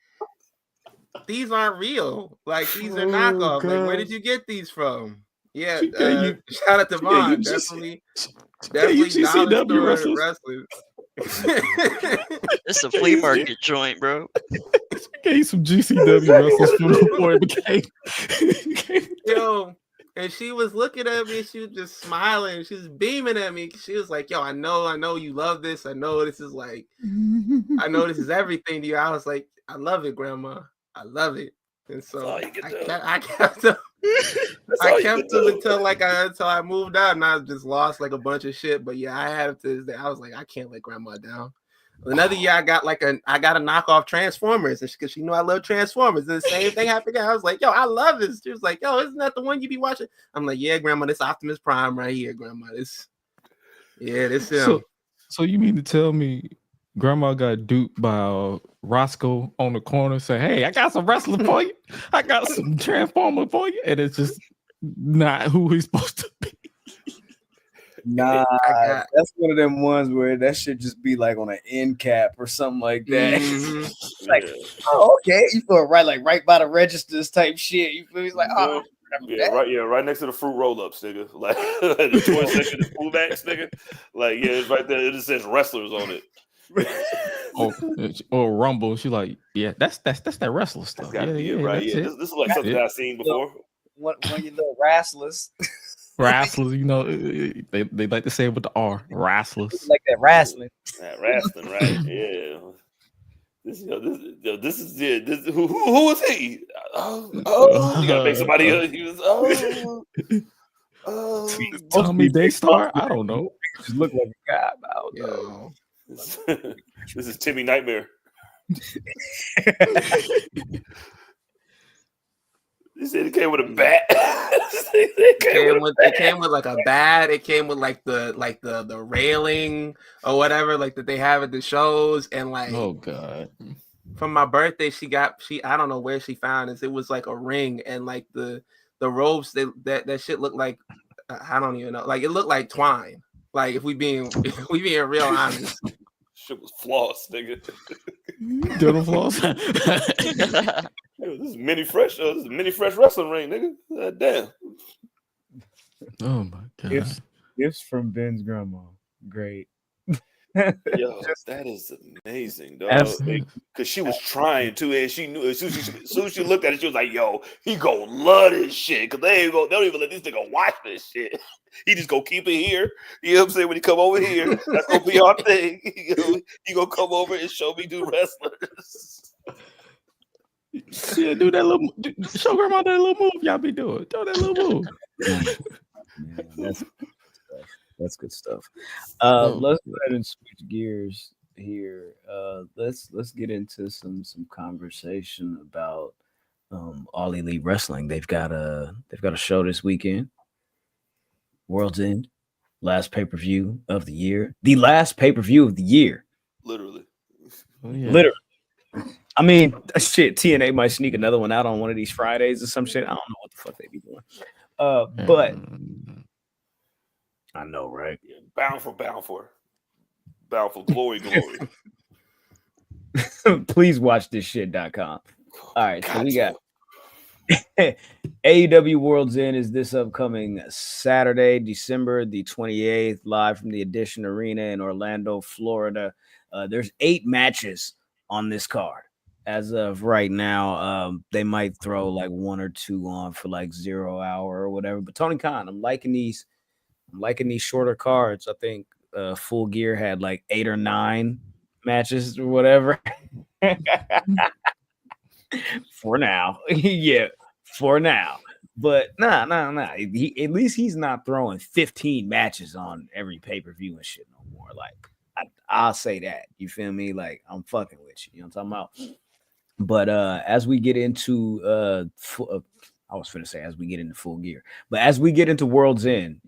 "These aren't real. Like these are knockoff. Like where did you get these from?" Yeah, shout out to Vaughn. Definitely GCW wrestlers. It's a flea market joint, bro. Gave some GCW wrestlers from the boy became. Yo, and she was looking at me. She was just smiling. She was beaming at me. She was like, "Yo, I know you love this. I know this is like, I know this is everything to you." I was like, "I love it, Grandma. I love it." And so I kept them. I kept them until I moved out, and I just lost like a bunch of shit. But yeah, I have to this day. I was like, I can't let Grandma down. Another year, I got a knockoff Transformers, because she knew I love Transformers. And the same thing happened again. I was like, "Yo, I love this." She was like, "Yo, isn't that the one you be watching?" I'm like, "Yeah, Grandma, this Optimus Prime right here, Grandma. This him." So you mean to tell me Grandma got duped by Roscoe on the corner saying, "Hey, I got some wrestling for you. I got some Transformer for you," and it's just not who he's supposed to be. Nah, that's one of them ones where that should just be like on an end cap or something like that. Mm-hmm. Like, oh, okay, you feel right by the registers type shit. You feel like, oh, right next to the fruit roll-ups, nigga. Like the toy section is Cool Max, nigga. Like, yeah, it's right there. It just says wrestlers on it. or Rumble. She's like, "Yeah, that's that wrestler stuff." Right. Yeah, this is like something I've seen before. One of your little wrestlers. Wrestlers, they like to say it with the R. Wrestlers. Like that wrestling. Wrestling, right? Yeah. This is who is he? Oh, you gotta make somebody. He was Tommy Daystar. I don't know. Just look like a guy about. This is Timmy Nightmare. He said it came with a bat. It came with like a bat. It came with like the railing or whatever, like that they have at the shows. And like, oh god, from my birthday, she I don't know where she found this. It was like a ring, and like the ropes that shit looked like I don't even know. Like it looked like twine. Like if we being real honest. Shit was floss, nigga. Dental floss. This is mini fresh wrestling ring, nigga. God damn. Oh my god. Gifts from Ben's grandma. Great. Yo, that is amazing, dog. Because she was trying to, and she knew as soon as she looked at it, she was like, "Yo, he gonna love this shit." Because they don't even let this nigga watch this shit. He just gonna keep it here. You know what I'm saying? When he come over here, that's gonna be our thing. He gonna come over and show me do wrestlers. Yeah, do that little. Show grandma that little move y'all be doing. Do that little move. Man, that's good stuff. Oh, Let's go ahead and switch gears here. Let's get into some conversation about All Elite Wrestling. They've got a show this weekend. World's End, last pay-per-view of the year. The last pay-per-view of the year. Literally. Oh, yeah. Literally. I mean, shit, TNA might sneak another one out on one of these Fridays or some shit. I don't know what the fuck they be doing. But I know, right? Yeah, bound for glory. Please watch this shit.com. All right, so we got AEW Worlds End is this upcoming Saturday, December the 28th, live from the Edition Arena in Orlando, Florida. There's 8 matches on this card. As of right now, they might throw like 1 or 2 on for like 0 hour or whatever. But Tony Khan, I'm liking these shorter cards. I think Full Gear had like 8 or 9 matches or whatever. For now. Yeah, for now. But nah. At least he's not throwing 15 matches on every pay-per-view and shit no more. Like, I'll say that. You feel me? Like, I'm fucking with you. You know what I'm talking about? But as we get into I was finna say as we get into Full Gear, but as we get into World's End,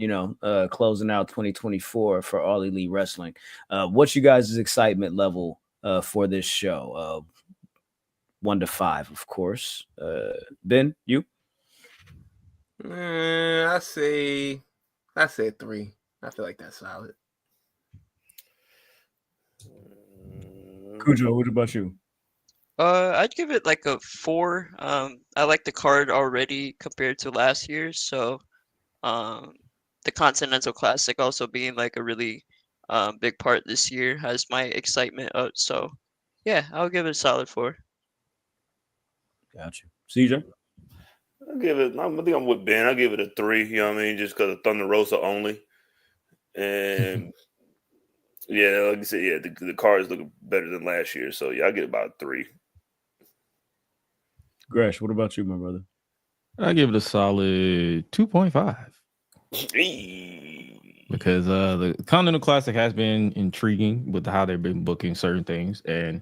closing out 2024 for All Elite Wrestling, what's you guys' excitement level for this show? 1 to 5, of course. Ben, you? I say 3. I feel like that's solid. Cujo, what about you? I'd give it like a 4. I like the card already compared to last year, so the Continental Classic also being like a really big part this year has my excitement up. So yeah, I'll give it a solid 4. Gotcha. CJ? I think I'm with Ben. I'll give it a 3, you know what I mean? Just because of Thunder Rosa only. And yeah, like I said, yeah, the cards look better than last year. So yeah, I'll get about a 3. Gresh, what about you, my brother? I give it a solid 2.5. Because the Continental Classic has been intriguing with how they've been booking certain things. And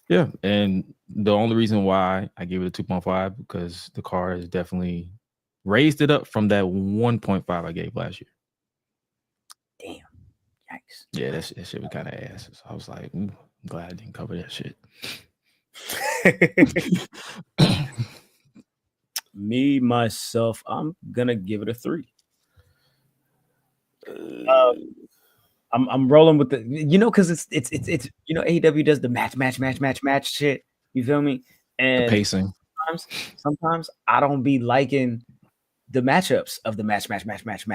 yeah, and the only reason why I give it a 2.5 because the card has definitely raised it up from that 1.5 I gave last year. Damn. Yikes. Yeah, that shit was kind of ass. So I was like, I'm glad I didn't cover that shit. Me, myself, I'm going to give it a 3. I'm rolling with the, because it's AEW does the match shit. You feel me? And the pacing. Sometimes I don't be liking the matchups of the match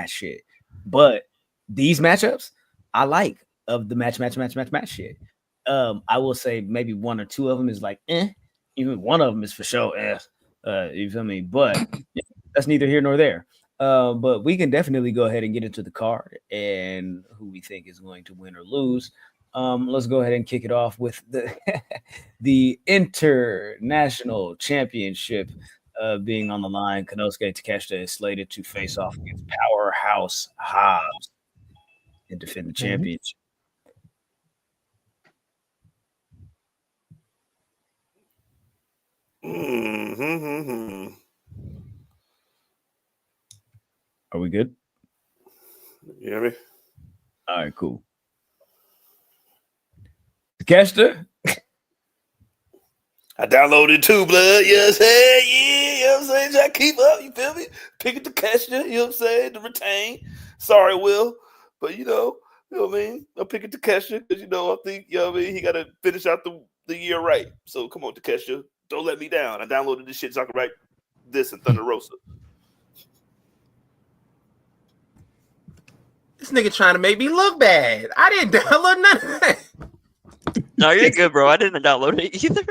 shit. But these matchups I like of the match shit. I will say maybe 1 or 2 of them is like, even one of them is for sure. You feel me? But that's neither here nor there. But we can definitely go ahead and get into the card and who we think is going to win or lose. Let's go ahead and kick it off with the International Championship being on the line. Konosuke Takeshita is slated to face off against Powerhouse Hobbs and defend the championship. Are we good? You hear me? All right, cool. Takeshita? I downloaded too, blood. You know what I'm saying? Yeah, you know what I'm saying? Try to keep up, you feel me? Pick it to Takeshita, you know what I'm saying? To retain. Sorry, Will. But you know what I mean? I'll pick it to Takeshita because I think, he gotta finish out the year right. So come on, Takeshita. Don't let me down. I downloaded this shit so I can write this in Thunder Rosa. This nigga trying to make me look bad. I didn't download none of that. No, you're good, bro. I didn't download it either.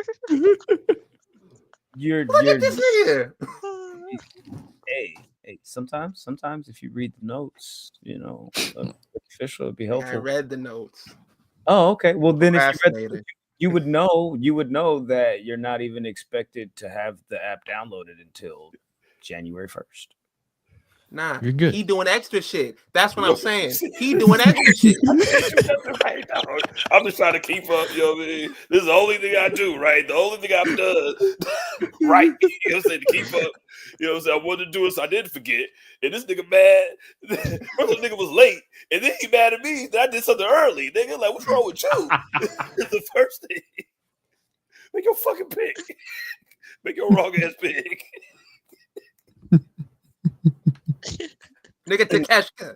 Look at this nigga. Hey, sometimes if you read the notes, official, it'd be helpful. I read the notes. Oh, okay. Well, then if you read you would know that you're not even expected to have the app downloaded until January 1st. Nah, You're good. he doing extra shit. That's what I'm saying. He doing extra shit. I'm just trying to keep up, you know what I mean? This is the only thing I do, right? The only thing I've done right, you know what I'm saying, to keep up. You know what I'm saying? I wanted to do it, so I didn't forget. And this nigga mad. First the nigga was late, and then he mad at me that I did something early. Nigga, like, what's wrong with you? It's the first thing. Make your fucking pick. Make your wrong ass pick. Nigga Takeshka.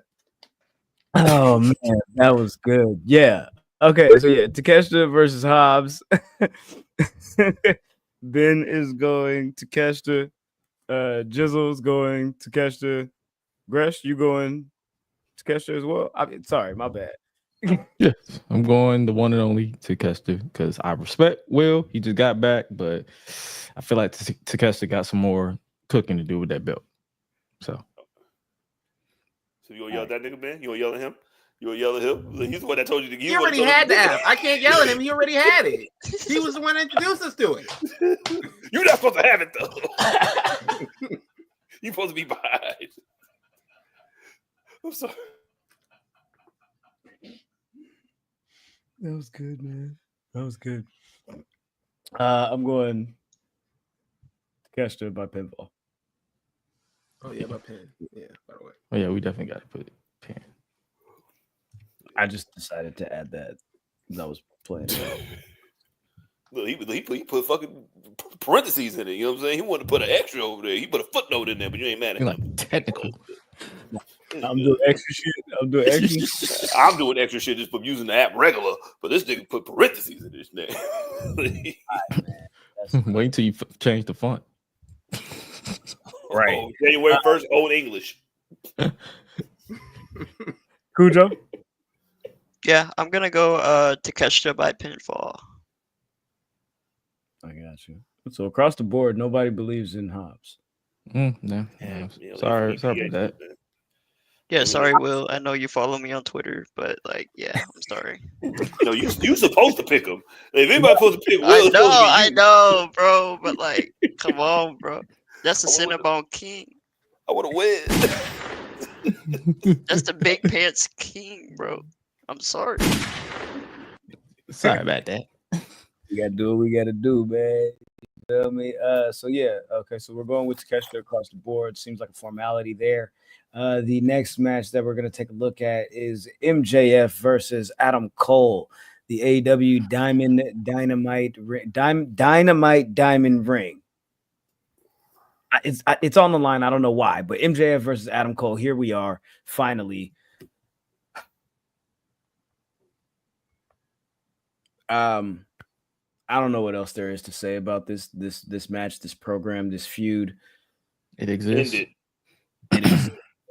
Oh man, that was good. Yeah. Okay, so yeah, Takeshita versus Hobbs. Ben is going Takeshita. Jizzle's going Takeshita. Gresh, you going Takeshita as well? Sorry, my bad. Yes, I'm going the one and only Takeshita because I respect Will. He just got back, but I feel like Takeshita got some more cooking to do with that belt. So you gonna yell at that nigga, man? You gonna yell at him? You gonna yell at him? He's the one that told you to. He already had the app. I can't yell at him. He already had it. He was the one that introduced us to it. You're not supposed to have it though. You're supposed to be behind. I'm sorry. That was good, man. That was good. I'm going Takeshita by pinfall. Oh yeah, my pen. Yeah, by the way. oh yeah, we definitely got to put pen. I just decided to add that. I was playing it out. Look, he put fucking parentheses in it. You know what I'm saying? He wanted to put an extra over there. He put a footnote in there, but you ain't mad at him. Like technical. I'm doing extra shit. I'm doing extra. I'm doing extra shit just for using the app regular, but this nigga put parentheses in this name. Wait till you change the font. Right. Oh, January 1st, Old English. Cujo? Yeah, I'm gonna go Takeshita by pinfall. I got you. So across the board, nobody believes in Hobbs. No. Yeah, Sorry about that. Yeah, sorry, Will. I know you follow me on Twitter, but like, yeah, I'm sorry. No, you supposed to pick him. If anybody's supposed to pick Will, I know, bro, but like, come on, bro. That's the Cinnabon King. I would have win. That's the Big Pants King, bro. I'm sorry. Sorry about that. We gotta do what we gotta do, man. You feel me? So yeah, okay. So we're going with Takeshita across the board. Seems like a formality there. The next match that we're gonna take a look at is MJF versus Adam Cole, the AEW Dynamite Diamond Ring. It's on the line. I don't know why, but MJF versus Adam Cole. Here we are, finally. I don't know what else there is to say about this match, this program, this feud. It exists. End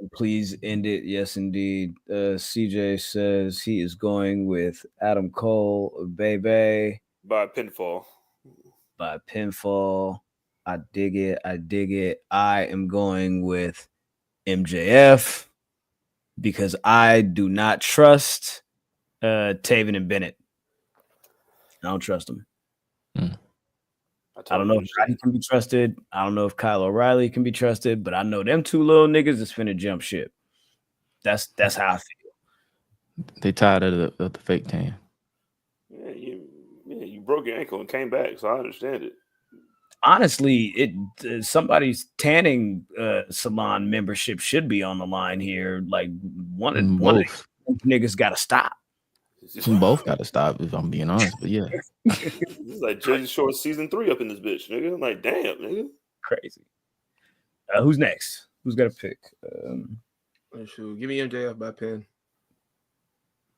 It Please end it. Yes, indeed. CJ says he is going with Adam Cole, baby. By pinfall. By pinfall. I dig it. I am going with MJF because I do not trust Taven and Bennett. I don't trust them. I don't know if Roddy can be trusted. I don't know if Kyle O'Reilly can be trusted, but I know them two little niggas is finna jump ship. That's how I feel. They tired of the fake tan. Yeah, you broke your ankle and came back, so I understand it. Honestly, somebody's tanning salon membership should be on the line here. Like one of niggas got to stop. Both got to stop, if I'm being honest. But yeah, This is like Jersey Shore season 3 up in this bitch, nigga. I'm like, damn, nigga. Crazy. Who's next? Who's got a pick? Shoot, give me MJF by pin.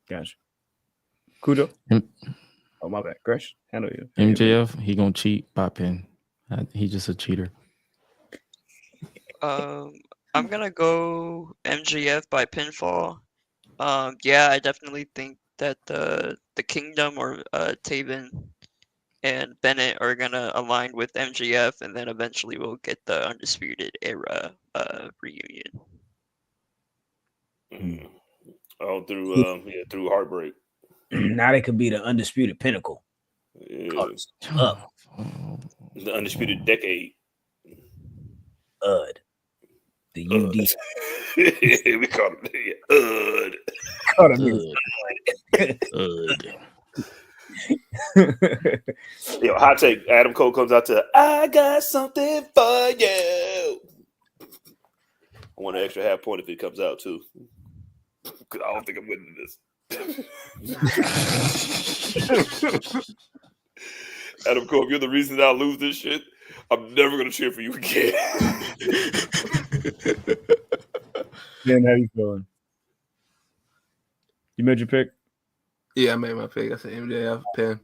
Gotcha. Kudo. Oh, my bad. Gresh, handle you. MJF, he gonna cheat by pin. He's just a cheater. I'm gonna go MJF by pinfall. Yeah, I definitely think that the Kingdom or Taven and Bennett are gonna align with MJF, and then eventually we'll get the Undisputed Era reunion. Oh, through heartbreak. Now they could be the Undisputed Pinnacle. Up. The undisputed decade. UD. The UD. We call it Yo, hot take. Adam Cole comes out to "I got something for you." I want an extra half point if it comes out too, because I don't think I'm winning this. Adam Cole, if you're the reason that I lose this shit, I'm never gonna cheer for you again. Dan, how you feeling? You made your pick? Yeah, I made my pick. I said MJF pin.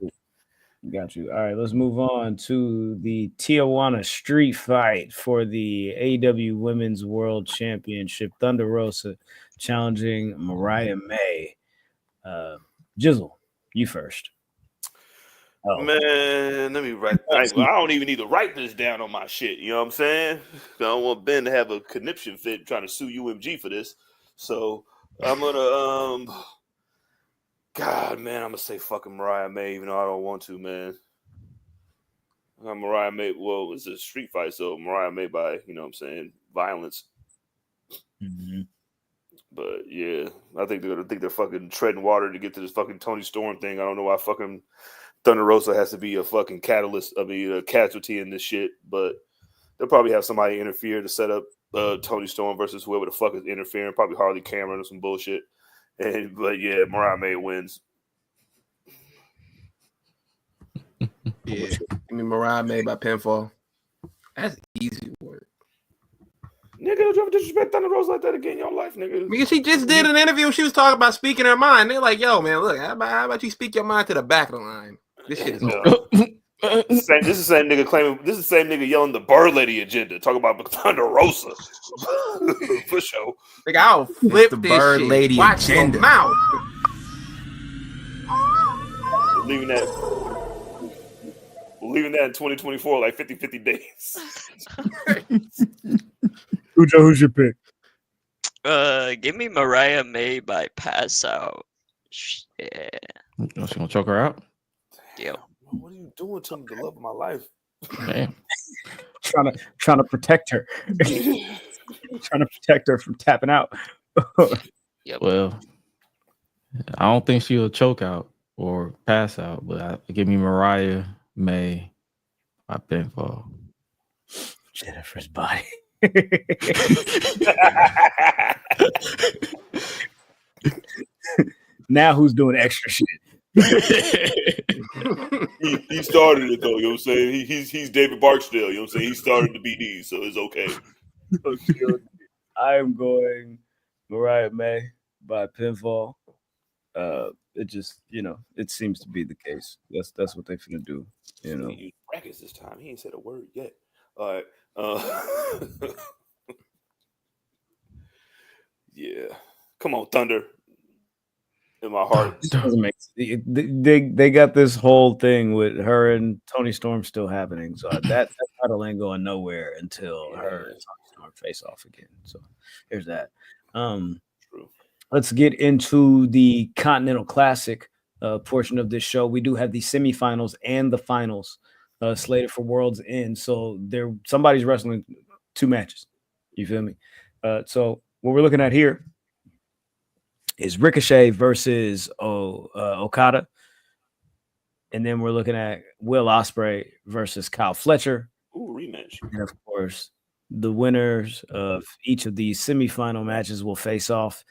Got you. All right, let's move on to the Tijuana street fight for the AEW Women's World Championship. Thunder Rosa challenging Mariah May. Jizzle, you first. Oh. Man, let me write. I don't even need to write this down on my shit. You know what I'm saying? I don't want Ben to have a conniption fit trying to sue UMG for this. So I'm gonna God, man, I'm gonna say fucking Mariah May, even though I don't want to, man. Mariah May. Well, it's a street fight, so Mariah May by, you know what I'm saying, violence. Mm-hmm. But yeah, I think they're fucking treading water to get to this fucking Tony Storm thing. I don't know why fucking Thunder Rosa has to be a fucking catalyst. I mean, a casualty in this shit. But they'll probably have somebody interfere to set up Tony Storm versus whoever the fuck is interfering. Probably Harley Cameron or some bullshit. But yeah, Mariah May wins. Yeah, I mean Mariah May by pinfall. That's easy work. Nigga, don't you ever disrespect Thunder Rosa like that again in your life, nigga? Because she just did an interview. She was talking about speaking her mind. They're like, "Yo, man, look, how about you speak your mind to the back of the line? This shit is over." This is the same nigga claiming. This is the same nigga yelling the Bird Lady agenda. Talk about Thunder Rosa for sure. Like, I'll flip the this Bird shit. Lady Watch agenda. your mouth. We're leaving that in 2024, like 50 days. Ujo, who's your pick? Give me Mariah May by pass out. Yeah. Oh, she gonna choke her out? Yep. What are you doing to me, the love of my life? Damn. trying to protect her. Trying to protect her from tapping out. Yep. Well, I don't think she'll choke out or pass out, but give me Mariah May by pinfall. Jennifer's body. Now who's doing extra shit? He started it though, you know what I'm saying? He's David Barksdale, you know what I'm saying? He started the BD, so it's okay. I am going Mariah May by pinfall. It just, it seems to be the case. That's what they're finna do. He used brackets this time. He ain't said a word yet. All right. Yeah. Come on, Thunder. In my heart. Doesn't make sense. They got this whole thing with her and Tony Storm still happening. So that battle ain't going nowhere until her and Tony Storm face off again. So here's that. True. Let's get into the Continental Classic portion of this show. We do have the semifinals and the finals slated for Worlds End. So somebody's wrestling 2 matches. You feel me? So what we're looking at here is Ricochet versus Okada. And then we're looking at Will Ospreay versus Kyle Fletcher. Ooh, rematch. And of course, the winners of each of these semifinal matches will face off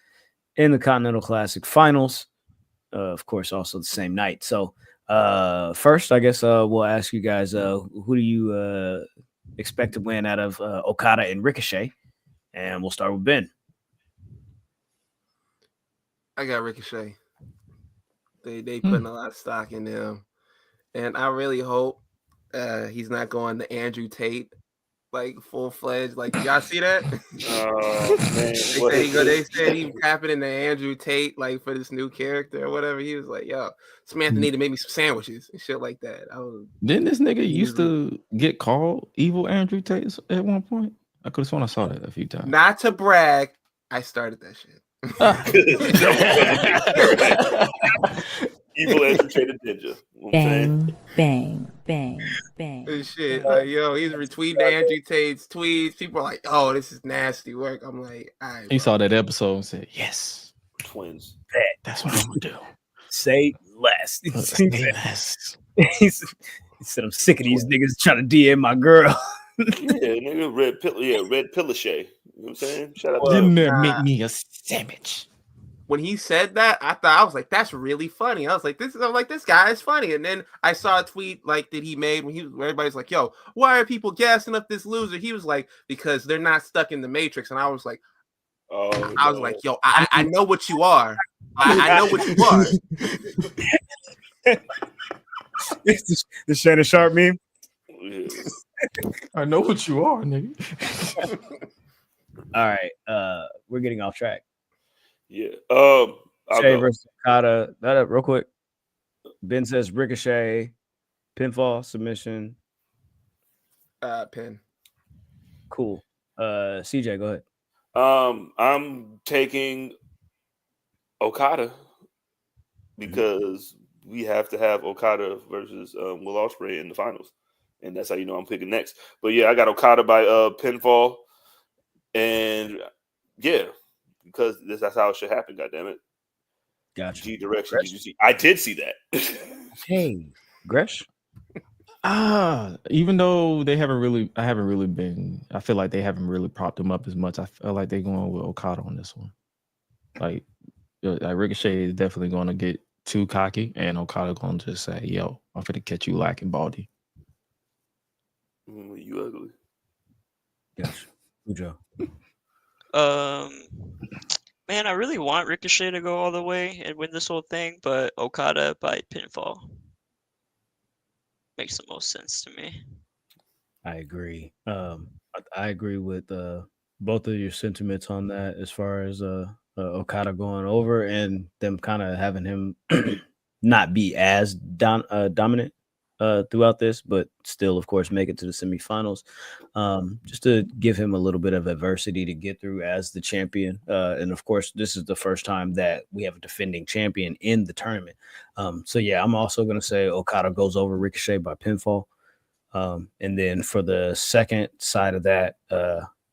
in the Continental Classic finals. Of course, also the same night. So first, I guess we'll ask you guys, who do you expect to win out of Okada and Ricochet? And we'll start with Ben. I got Ricochet. They putting a lot of stock in them, and I really hope he's not going to Andrew Tate like full fledged. Like, y'all see that? Oh man, they said he happening to Andrew Tate like for this new character or whatever. He was like, "Yo, Samantha need to make me some sandwiches and shit like that." Didn't this nigga used to get called Evil Andrew Tate at one point? I could have sworn I saw that a few times. Not to brag, I started that shit. Evil Educated Ninja. You know what I'm saying? This shit, like, yo, he's retweeting Andrew Tate's tweets. People are like, oh, this is nasty work. I'm like, all right, He bro. saw that episode and said, "Yes, Twins. that's what I'm gonna do." Say less. Say less. He said, I'm sick of these niggas trying to DM my girl. Yeah, nigga, red Pillichet. You know what I'm saying? Shout out to Didn't him. there make me a sandwich? When he said that, I was like, that's really funny. I was like, this guy is funny. And then I saw a tweet like that he made where everybody's like, yo, why are people gassing up this loser? He was like, because they're not stuck in the Matrix. And I was like, I was like, yo, I know what you are. I know what you are. It's the Shannon Sharp meme. Yeah. I know what you are, nigga. All right, we're getting off track. Yeah. Shay versus Okada. That up real quick. Ben says Ricochet, pinfall, submission. Pin. Cool. CJ, go ahead. I'm taking Okada because we have to have Okada versus Will Ospreay in the finals, and that's how you know I'm picking next. But yeah, I got Okada by pinfall, and yeah, because that's how it should happen. God damn it! Gotcha. G direction. Did you see? I did see that. Hey, Gresh. Even though I feel like they haven't really propped him up as much. I feel like they're going with Okada on this one. Like Ricochet is definitely going to get too cocky, and Okada going to just say, "Yo, I'm finna catch you lacking, Baldy." You ugly. Gotcha. Good job. Man, I really want Ricochet to go all the way and win this whole thing, but Okada by pinfall makes the most sense to me. I agree. I agree with both of your sentiments on that, as far as Okada going over and them kind of having him not be as dominant throughout this, but still, of course, make it to the semifinals, just to give him a little bit of adversity to get through as the champion. And of course, this is the first time that we have a defending champion in the tournament. So yeah, I'm also going to say Okada goes over Ricochet by pinfall. And then for the second side of that,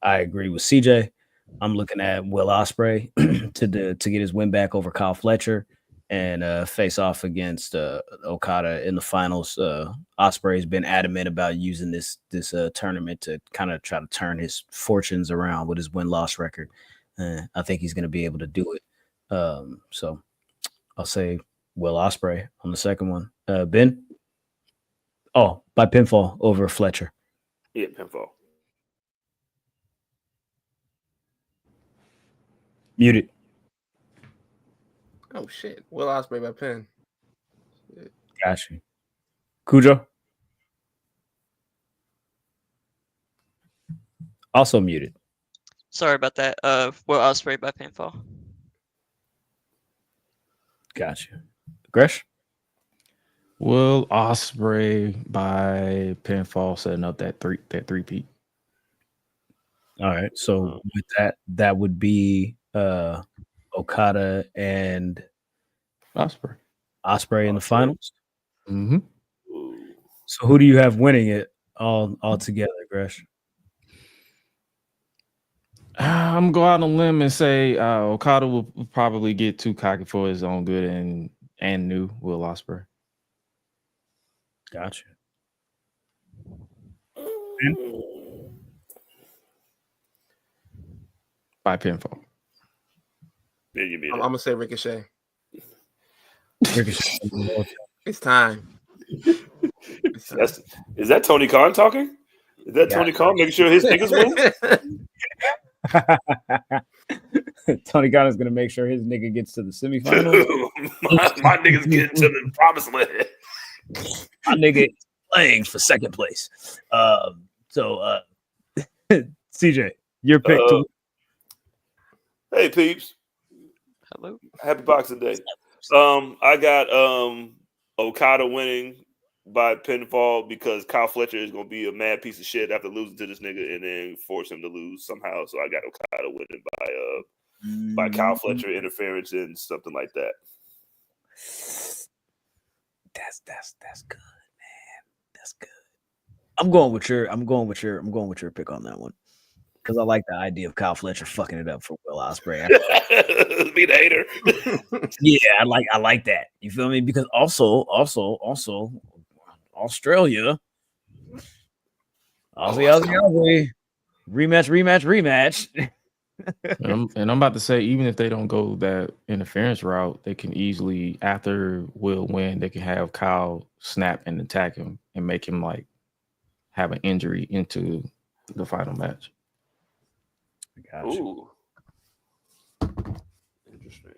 I agree with CJ. I'm looking at Will Ospreay to get his win back over Kyle Fletcher and face off against Okada in the finals. Ospreay's been adamant about using this tournament to kind of try to turn his fortunes around with his win-loss record. I think he's going to be able to do it. So I'll say Will Ospreay on the second one. Ben? Oh, by pinfall over Fletcher. Yeah, pinfall. Muted. Oh shit! Will Ospreay by pin. Got you. Cujo. Also muted. Sorry about that. Will Ospreay by pinfall. Got you. Gresh. Will Ospreay by pinfall, setting up that three-peat. All right. So with that would be Okada and Ospreay in the finals. Mm-hmm. So who do you have winning it all together, Gresh? I'm going out on a limb and say Okada will probably get too cocky for his own good and new Will Ospreay. Gotcha. By pinfall. I'm gonna say Ricochet. Ricochet. It's time. Is that Tony Khan talking? Is that Tony Khan making sure his niggas win? Tony Khan is going to make sure his nigga gets to the semifinals. my niggas get to the promised land. My nigga is playing for second place. So, CJ, your pick. Hey, peeps. Hello. Happy Boxing Day. I got Okada winning by pinfall because Kyle Fletcher is going to be a mad piece of shit after losing to this nigga and then force him to lose somehow. So I got Okada winning by Kyle Fletcher interference and something like that. That's good, man. That's good. I'm going with your pick on that one. Because I like the idea of Kyle Fletcher fucking it up for Will Ospreay. Be the hater. Yeah, I like that. You feel me? Because also Australia. Aussie. Rematch. And I'm about to say, even if they don't go that interference route, they can easily, after Will win, they can have Kyle snap and attack him and make him like have an injury into the final match. Gotcha. Ooh. Interesting.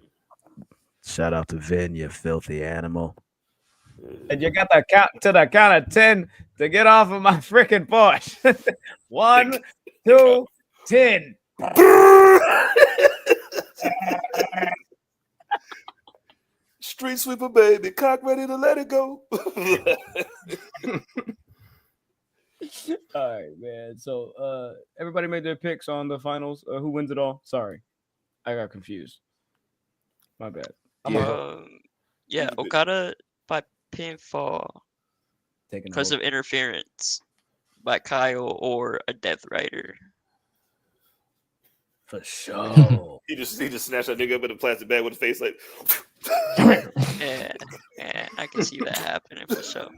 Shout out to Vin, you filthy animal. And you got to count to the count of 10 to get off of my freaking porch. 1, 2, 10. Street sweeper, baby, cock ready to let it go. All right, man. So everybody made their picks on the finals. Who wins it all? Sorry, I got confused. My bad. Yeah, Okada by pinfall Taking because of interference by Kyle or a Death Rider. For sure. He just snatched that nigga up in a plastic bag with his face like. Yeah, I can see that happening for sure.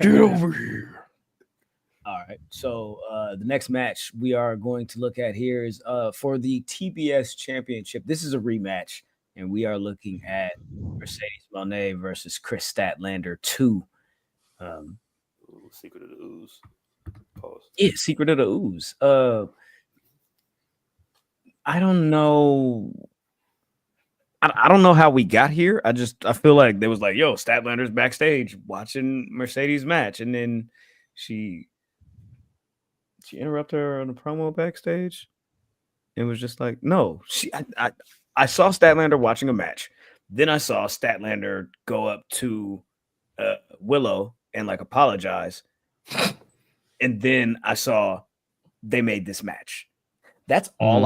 Get over here. All right. So the next match we are going to look at here is for the TBS Championship. This is a rematch, and we are looking at Mercedes Moné versus Chris Statlander 2. Secret of the Ooze. Pause. Yeah, Secret of the Ooze. I don't know. I don't know how we got here. I feel like there was like, yo, Statlander's backstage watching Mercedes match, and then she interrupted her on a promo backstage. It was just like, no, I saw Statlander watching a match. Then I saw Statlander go up to Willow and like apologize. And then I saw they made this match. That's all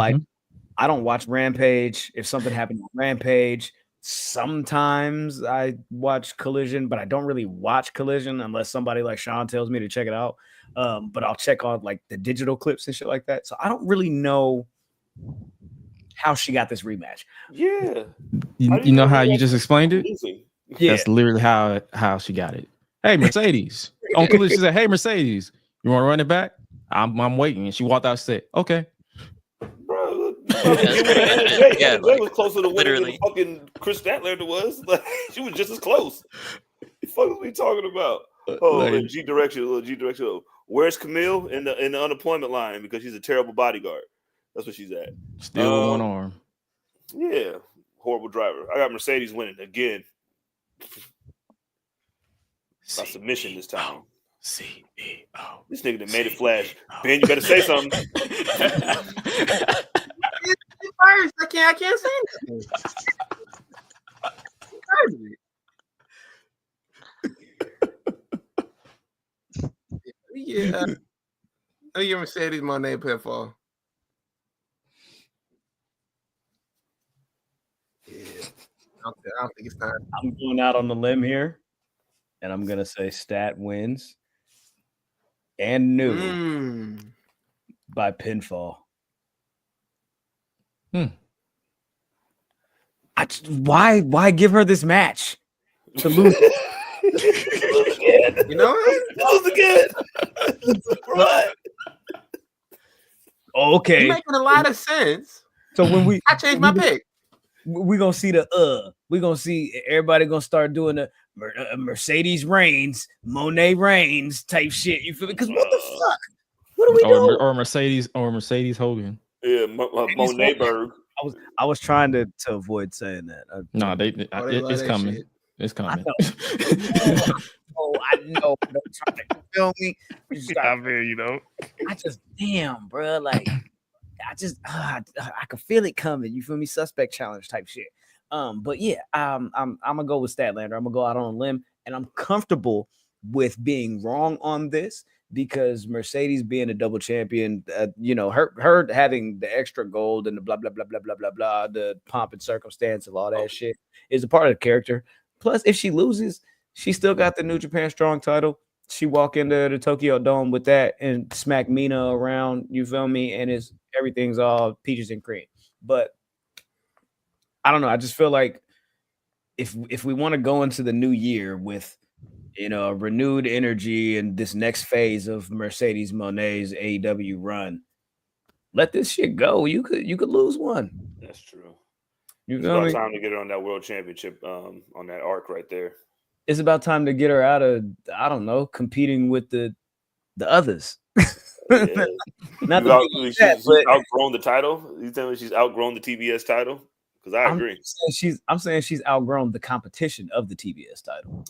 I don't watch Rampage. If something happened on Rampage, sometimes I watch Collision, but I don't really watch Collision unless somebody like Sean tells me to check it out. But I'll check on like the digital clips and shit like that. So I don't really know how she got this rematch. Yeah. You know how you just explained it? Yeah. That's literally how she got it. Hey, Mercedes. On Collision, she said, hey, Mercedes, you want to run it back? I'm waiting. And she walked out and said, okay. Bro, Yeah, Jay was closer to winning than literally. fucking Chris Statlander was. Like, she was just as close. What the fuck are we talking about? Oh, Like- G direction. Where's Camille in the unemployment line because she's a terrible bodyguard? That's what she's at. Still with one arm. Yeah, horrible driver. I got Mercedes winning again by submission this time. CEO. This nigga that made it flash. Ben, you better say something. First, I can't say anything. Yeah. Oh, your Mercedes Moné pinfall. Yeah. I don't think it's time. I'm going out on the limb here, and I'm gonna say Stat wins and new by pinfall. Why give her this match to lose? Lose again. You know what? Lose again. What? Okay. You're making a lot of sense. So when I changed my pick. we're gonna see we're gonna see everybody gonna start doing the Mercedes Reigns, Monet Reigns type shit. You feel me? Because what the fuck? What are we doing? Or Mercedes Hogan. Yeah, Monet Berg. I was trying to avoid saying that. No, it's coming. Shit. It's coming. I know. Don't try to feel me. I just damn, bro. Like I can feel it coming. You feel me? Suspect challenge type shit. But yeah, I'm gonna go with Statlander. I'm gonna go out on a limb, and I'm comfortable with being wrong on this because Mercedes being a double champion, her having the extra gold and the blah blah blah blah blah blah blah, the pomp and circumstance of all that shit is a part of the character. Plus, if she loses, She still got the New Japan Strong title. She walk into the Tokyo Dome with that and smack Mina around. You feel me? And everything's all peaches and cream. But I don't know. I just feel like if we want to go into the new year with a renewed energy and this next phase of Mercedes Monet's AEW run, let this shit go. You could lose one. That's true. You It's feel about me? time to get her on that world championship, on that arc right there. It's about time to get her out of, I don't know, competing with the others. Yeah. Not she's outgrown the title. You tell me she's outgrown the TBS title? Because I agree. I'm saying she's outgrown the competition of the TBS title.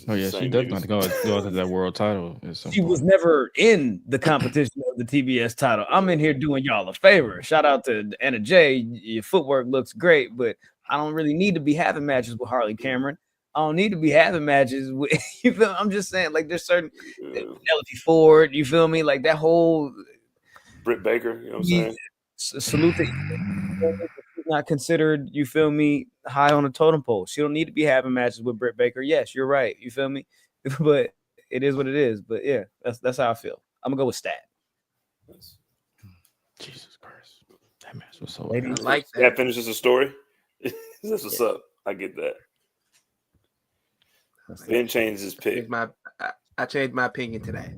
Oh yeah, she definitely go after that world title. She was never in the competition of the TBS title. I'm in here doing y'all a favor. Shout out to Anna J. Your footwork looks great, but I don't really need to be having matches with Harley Cameron. I don't need to be having matches with you feel. I'm just saying, like, there's certain Penelope Ford. You feel me? Like that whole Britt Baker. You know what I'm saying? Salute that she's not considered. You feel me? High on the totem pole. She don't need to be having matches with Britt Baker. Yes, you're right. You feel me? But it is what it is. But yeah, that's how I feel. I'm gonna go with Stat. Jesus Christ, that match was so. I like that. That finishes the story. That's what's up. I get that. Ben changed his pick. I changed my opinion to that.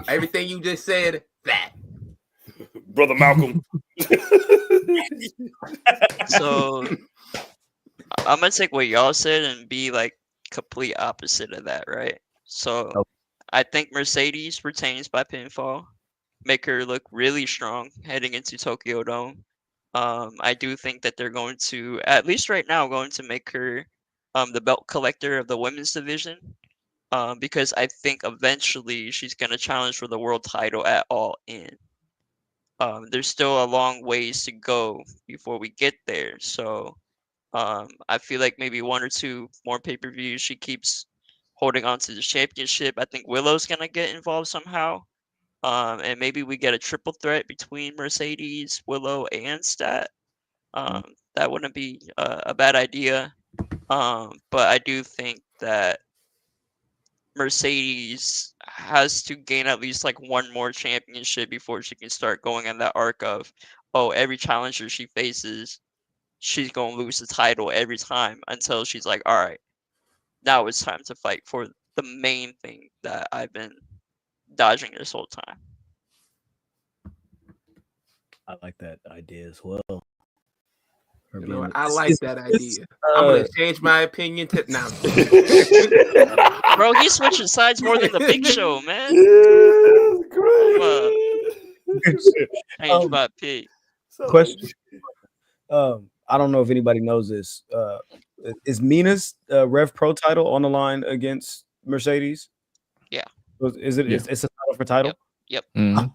Everything you just said, that. Brother Malcolm. So I'm gonna take what y'all said and be like complete opposite of that, right? So I think Mercedes retains by pinfall, make her look really strong heading into Tokyo Dome. I do think that they're going to, at least right now, going to make her the belt collector of the women's division. Because I think eventually she's gonna challenge for the world title at All In. There's still a long ways to go before we get there. So I feel like maybe one or two more pay-per-views she keeps holding on to the championship. I think Willow's gonna get involved somehow. And maybe we get a triple threat between Mercedes, Willow, and Stat. That wouldn't be a bad idea. But I do think that Mercedes has to gain at least like one more championship before she can start going on that arc of, oh, every challenger she faces, she's going to lose the title every time until she's like, all right, now it's time to fight for the main thing that I've been dodging this whole time. I like that idea as well. You know, I like that idea. I'm gonna change my opinion to now. Bro, he's switching sides more than the Big Show, man. Yeah, great. Change my pick. Question. I don't know if anybody knows this. Is Mina's Rev Pro title on the line against Mercedes? Yeah. Is it? Yeah. It's a title for title. Yep. Mm-hmm.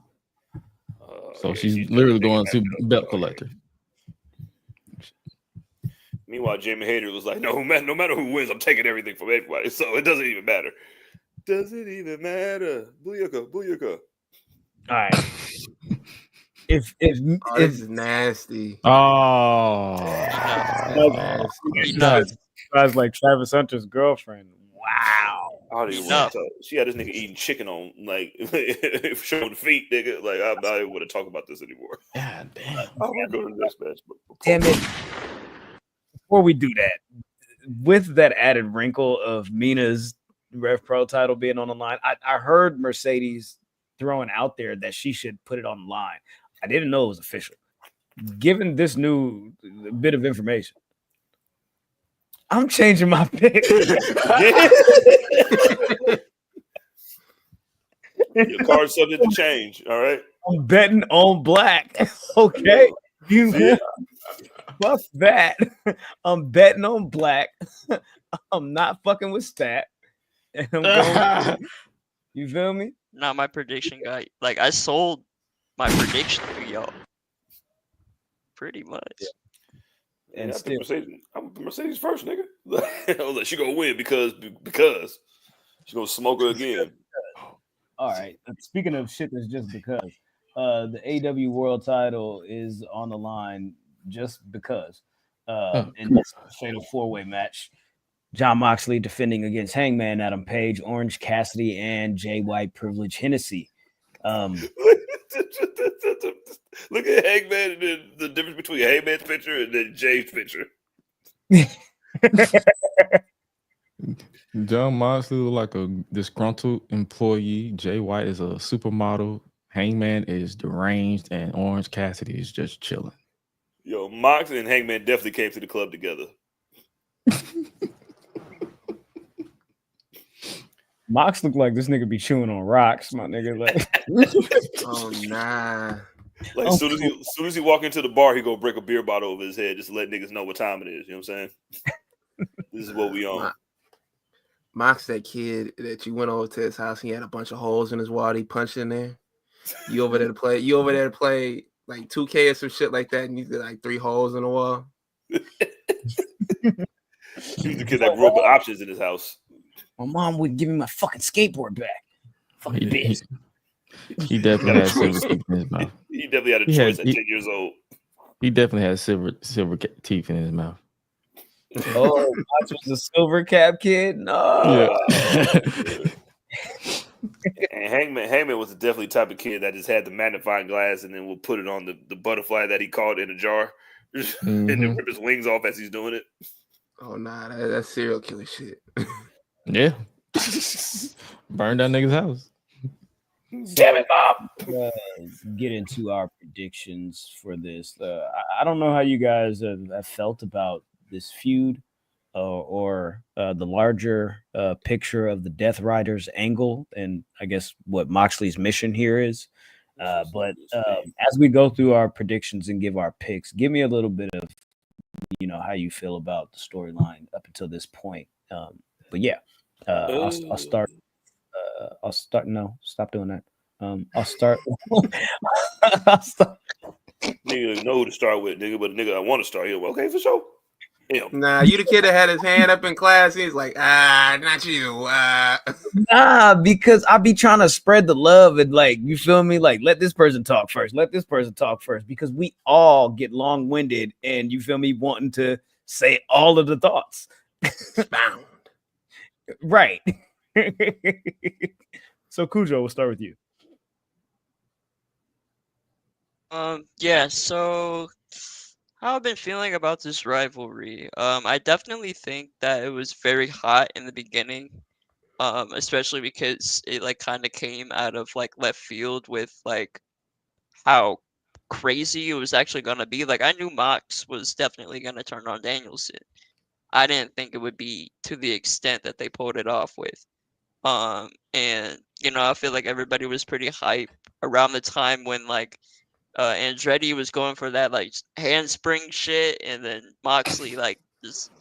So she's literally going to belt collector. Meanwhile, Jamie Hayter was like, no matter who wins, I'm taking everything from everybody. So it doesn't even matter. Does it even matter? Booyaka. All right. If this is nasty. Oh, guys like Travis Hunter's girlfriend. Wow. She had this nigga eating chicken on, like, showing feet, nigga. Like, I'm not even going to talk about this anymore. God damn. I'm going to go to the next match. Damn it. Before we do that, with that added wrinkle of Mina's Rev Pro title being on the line, I heard Mercedes throwing out there that she should put it on the line. I didn't know it was official. Given this new bit of information, I'm changing my pick. Your card's subject to change, all right? I'm betting on black. Okay. Fuck that. I'm betting on black. I'm not fucking with Stat. And I'm going. You feel me? Not my prediction guy. Like, I sold my prediction to y'all. Pretty much. Yeah. And still, I'm Mercedes first, nigga. I was like, she gonna win because she's gonna smoke her again. All right. Speaking of shit that's just because, the AEW World title is on the line just because. In this fatal 4-way match, John Moxley defending against Hangman Adam Page, Orange Cassidy, and Jay White Privilege Hennessy. Look at Hangman and the difference between Hangman's picture and then Jay's picture. John Moxley look like a disgruntled employee. Jay White is a supermodel. Hangman is deranged, and Orange Cassidy is just chilling. Yo, Mox and Hangman definitely came to the club together. Mox looked like this nigga be chewing on rocks, my nigga. Like, Oh nah. Like as soon as he walk into the bar, he go break a beer bottle over his head just to let niggas know what time it is. You know what I'm saying? This is what we on. Mox, that kid that you went over to his house, he had a bunch of holes in his wall. He punched in there. You over there to play like 2K or some shit like that, and you did like 3 holes in the wall. He was the kid that grew up with options in his house. my mom would give me my fucking skateboard back. Fucking bitch. He definitely had silver teeth in his mouth. He definitely had a choice at 10 years old. He definitely had silver teeth in his mouth. Oh, Mox was a silver cap kid? No. Yeah. And Hangman was definitely the type of kid that just had the magnifying glass and then would put it on the butterfly that he caught in a jar and then rip his wings off as he's doing it. Oh nah, that's serial killer shit. Yeah. Burn down nigga's house. Damn it, Bob. Get into our predictions for this. I don't know how you guys have felt about this feud or the larger picture of the Death Riders angle and I guess what Moxley's mission here is. But as we go through our predictions and give our picks, give me a little bit of, how you feel about the storyline up until this point. But yeah, I'll start. No, stop doing that. I'll start. I'll start. Nigga know who to start with, nigga, but nigga I want to start here. Well, okay, for sure. Nah, you the kid that had his hand up in class. He's like, not you. Nah, because I be trying to spread the love and you feel me? Like, let this person talk first. Let this person talk first because we all get long-winded and you feel me wanting to say all of the thoughts. Bound. Right. So Cujo, we'll start with you. Yeah, so how I've been feeling about this rivalry. I definitely think that it was very hot in the beginning. Especially because it kind of came out of left field with how crazy it was actually gonna be. I knew Mox was definitely gonna turn on Danielson. I didn't think it would be to the extent that they pulled it off with. And I feel like everybody was pretty hype around the time when Andretti was going for that handspring shit, and then Moxley just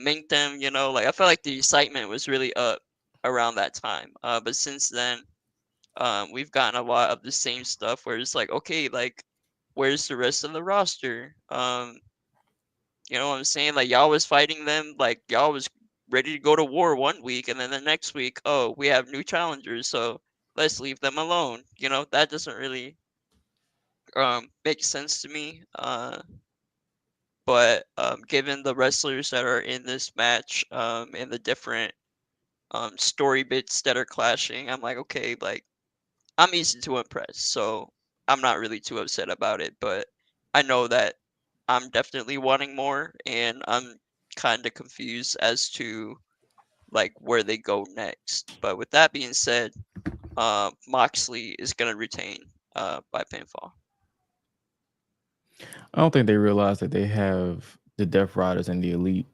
minked them. I felt like the excitement was really up around that time. But since then, we've gotten a lot of the same stuff where it's okay, where's the rest of the roster? You know what I'm saying? Y'all was fighting them, y'all was ready to go to war one week, and then the next week, oh, we have new challengers, so let's leave them alone. That doesn't really make sense to me. But given the wrestlers that are in this match, and the different story bits that are clashing, I'm okay, I'm easy to impress, so I'm not really too upset about it. But I know that I'm definitely wanting more, and I'm kind of confused as to where they go next. But with that being said, Moxley is gonna retain by pinfall. I don't think they realize that they have the Death Riders and the Elite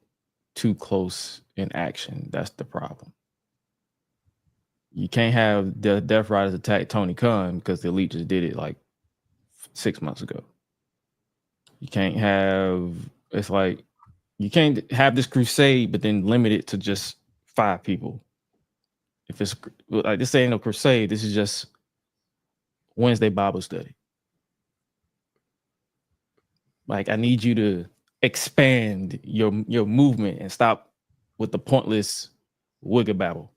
too close in action. That's the problem. You can't have the Death Riders attack Tony Khan because the Elite just did it 6 months ago. You can't have you can't have this crusade but then limit it to just 5 people. If it's this ain't no crusade, this is just Wednesday Bible study. I need you to expand your movement and stop with the pointless wiggle babble.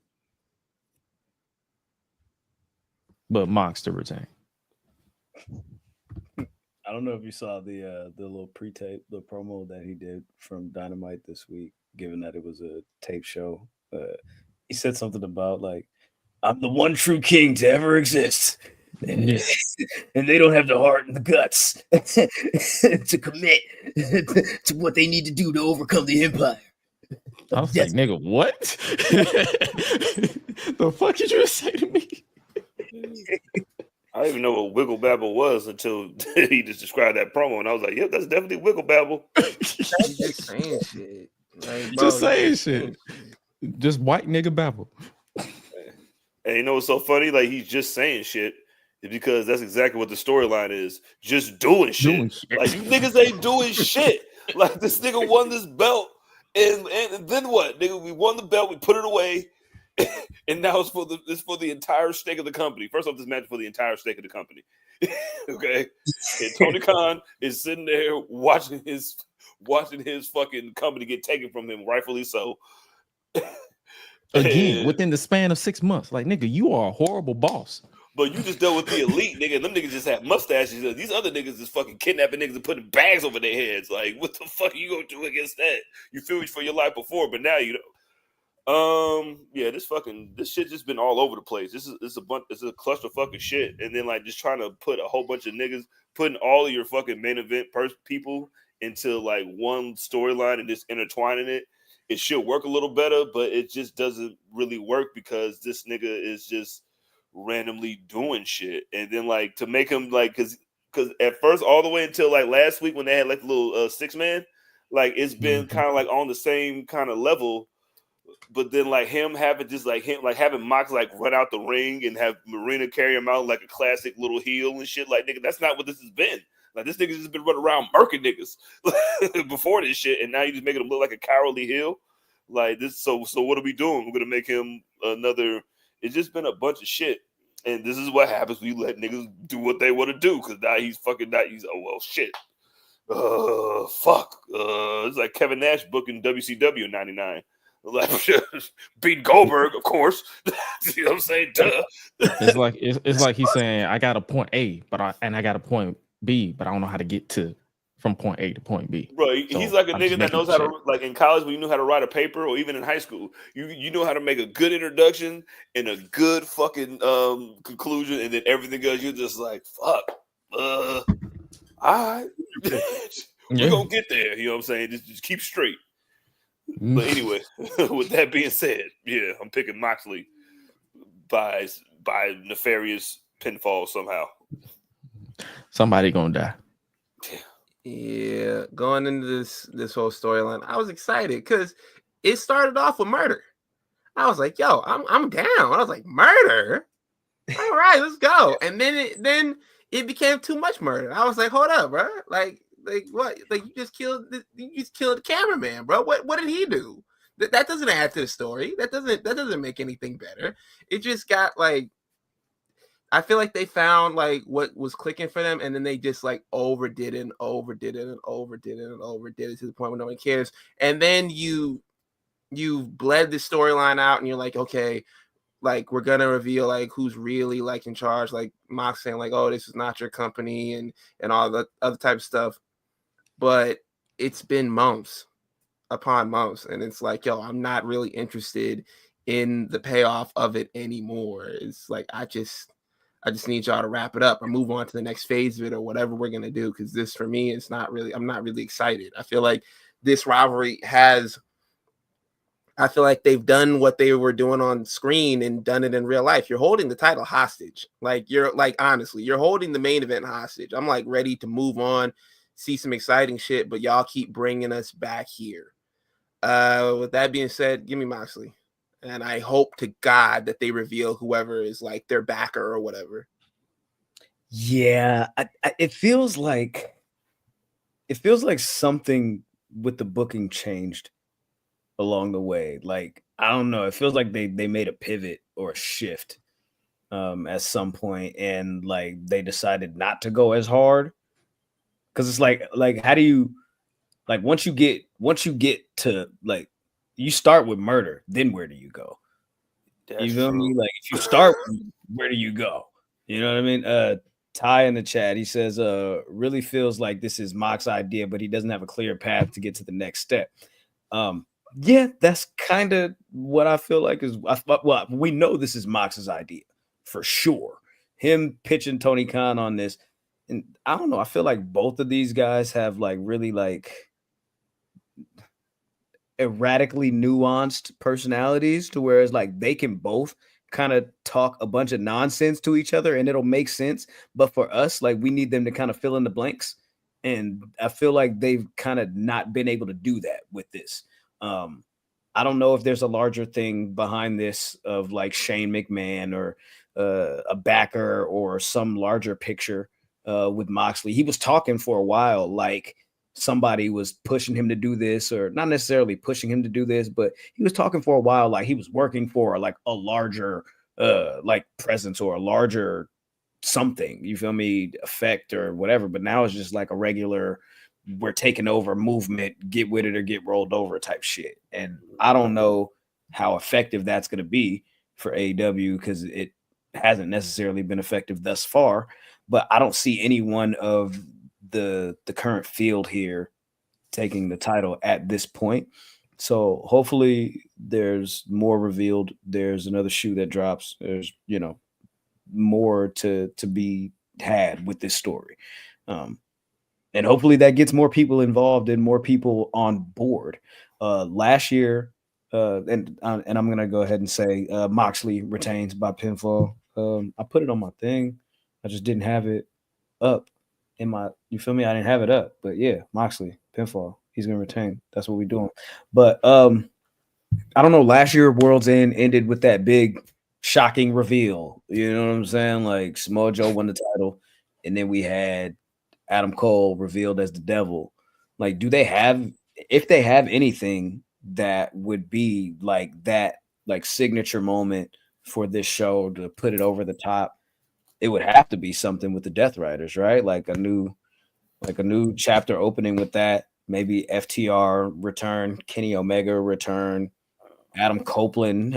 But Mox to retain. I don't know if you saw the little pre-tape, the promo that he did from Dynamite this week. given that it was a tape show. He said something about like, I'm the one true king to ever exist. Yeah. And they don't have the heart and the guts to commit to what they need to do to overcome the empire. I was like, nigga, what? The fuck did you say to me? I didn't even know what Wiggle Babble was until he just described that promo, and I was like, "Yep, that's definitely Wiggle Babble." He's just saying shit. Like, bro, Just saying shit. Just white nigga babble. And you know what's so funny? Like, he's just saying shit because that's exactly what the storyline is. Just doing shit. Like, you niggas ain't doing shit. Like, this nigga won this belt, and then what? Nigga, we won the belt, we put it away, and now it's for the entire stake of the company. First off, this match is for the entire stake of the company. Okay? And Tony Khan is sitting there watching his fucking company get taken from him, rightfully so. Again, within the span of 6 months. Like, nigga, you are a horrible boss. But you just dealt with the elite, nigga. And them niggas just have mustaches. These other niggas is fucking kidnapping niggas and putting bags over their heads. Like, what the fuck are you gonna do against that? You feel for your life before, but now you know. Yeah, this shit just been all over the place. It's a cluster fucking shit. And then like just trying to put a whole bunch of niggas, putting all of your fucking main event people into like one storyline and just intertwining it. It should work a little better, but it just doesn't really work because this nigga is just randomly doing shit. And then like to make him like because at first all the way until like last week when they had like the little 6-man, like it's been kind of like on the same kind of level. But then like having Mox like run out the ring and have Marina carry him out like a classic little heel and shit, like nigga, that's not what this has been. Like this nigga's just been running around murking niggas before this shit, and now you just making him look like a cowardly heel. Like this, so what are we doing? We're gonna make him another. It's just been a bunch of shit, and this is what happens when you let niggas do what they want to do. Because now he's oh well shit. Fuck. It's like Kevin Nash booking WCW in '99. Like beat Goldberg, of course. You know what I'm saying? Duh. It's like he's saying I got a point A, but I got a point B, but I don't know how to get from point A to point B. Right. So he's like a nigga that knows how to, like in college when you knew how to write a paper, or even in high school, you know how to make a good introduction and a good fucking conclusion, and then everything else you're just like, fuck. All right. We're gonna get there. You know what I'm saying? Just keep straight. But anyway, with that being said, yeah, I'm picking Moxley by nefarious pinfall somehow. Somebody gonna die. Yeah, going into this whole storyline, I was excited because it started off with murder. I was like, "Yo, I'm down." I was like, "Murder? All right, let's go." And then it became too much murder. I was like, "Hold up, bro! Like what? Like you just killed the cameraman, bro. What did he do? That doesn't add to the story. That doesn't make anything better. It just got like." I feel like they found like what was clicking for them, and then they just like overdid it to the point where no one cares. And then you bled the storyline out, and you're like, okay, like we're gonna reveal like who's really like in charge, like Mox saying like, oh, this is not your company, and all the other type of stuff. But it's been months upon months, and it's like, yo, I'm not really interested in the payoff of it anymore. It's like I just need y'all to wrap it up or move on to the next phase of it or whatever we're going to do. Because this, for me, I'm not really excited. I feel like this rivalry I feel like they've done what they were doing on screen and done it in real life. You're holding the title hostage. Honestly, you're holding the main event hostage. I'm like ready to move on, see some exciting shit, but y'all keep bringing us back here. With that being said, give me Moxley. And I hope to God that they reveal whoever is like their backer or whatever. Yeah, it feels like something with the booking changed along the way. Like, I don't know. It feels like they made a pivot or a shift at some point, and like they decided not to go as hard. Because it's like how do you like once you get to like you start with murder, then where do you go? That's you feel true. me? Like if you start, where do you go? You know what I mean? Ty in the chat, he says, really feels like this is Mox's idea, but he doesn't have a clear path to get to the next step. Yeah, that's kind of what I feel like is. Well, we know this is Mox's idea for sure. Him pitching Tony Khan on this, and I don't know. I feel like both of these guys have like really like erratically nuanced personalities to where it's like they can both kind of talk a bunch of nonsense to each other and it'll make sense. But for us, like we need them to kind of fill in the blanks. And I feel like they've kind of not been able to do that with this. I don't know if there's a larger thing behind this of like Shane McMahon or a backer or some larger picture with Moxley. He was talking for a while like somebody was pushing him to do this, or not necessarily pushing him to do this, but he was talking for a while like he was working for like a larger like presence or a larger something, you feel me, effect or whatever. But now it's just like a regular we're taking over movement, get with it or get rolled over type shit. And I don't know how effective that's going to be for AEW because it hasn't necessarily been effective thus far. But I don't see any one of the current field here taking the title at this point. So hopefully there's more revealed. There's another shoe that drops. There's, you know, more to be had with this story. And hopefully that gets more people involved and more people on board. Last year, and I'm going to go ahead and say Moxley retains by pinfall. I put it on my thing. I just didn't have it up in my, you feel me? I didn't have it up, but yeah, Moxley pinfall. He's going to retain. That's what we're doing. But I don't know. Last year, Worlds End ended with that big shocking reveal. You know what I'm saying? Like Samoa Joe won the title, and then we had Adam Cole revealed as the devil. Like, do they have, if they have anything that would be like that, like signature moment for this show to put it over the top, it would have to be something with the Death Riders, right? Like a new chapter opening with that. Maybe FTR return, Kenny Omega return, Adam Copeland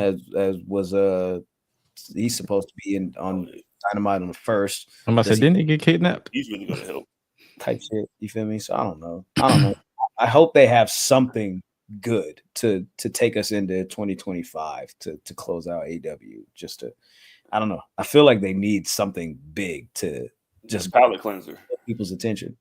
he's supposed to be on Dynamite on the first. I'm about to say, didn't he get kidnapped? He's really going to help. Type shit, you feel me? So I don't know. I hope they have something good to take us into 2025 to close out AEW. Just to, I don't know. I feel like they need something big to just palate cleanser, get people's attention.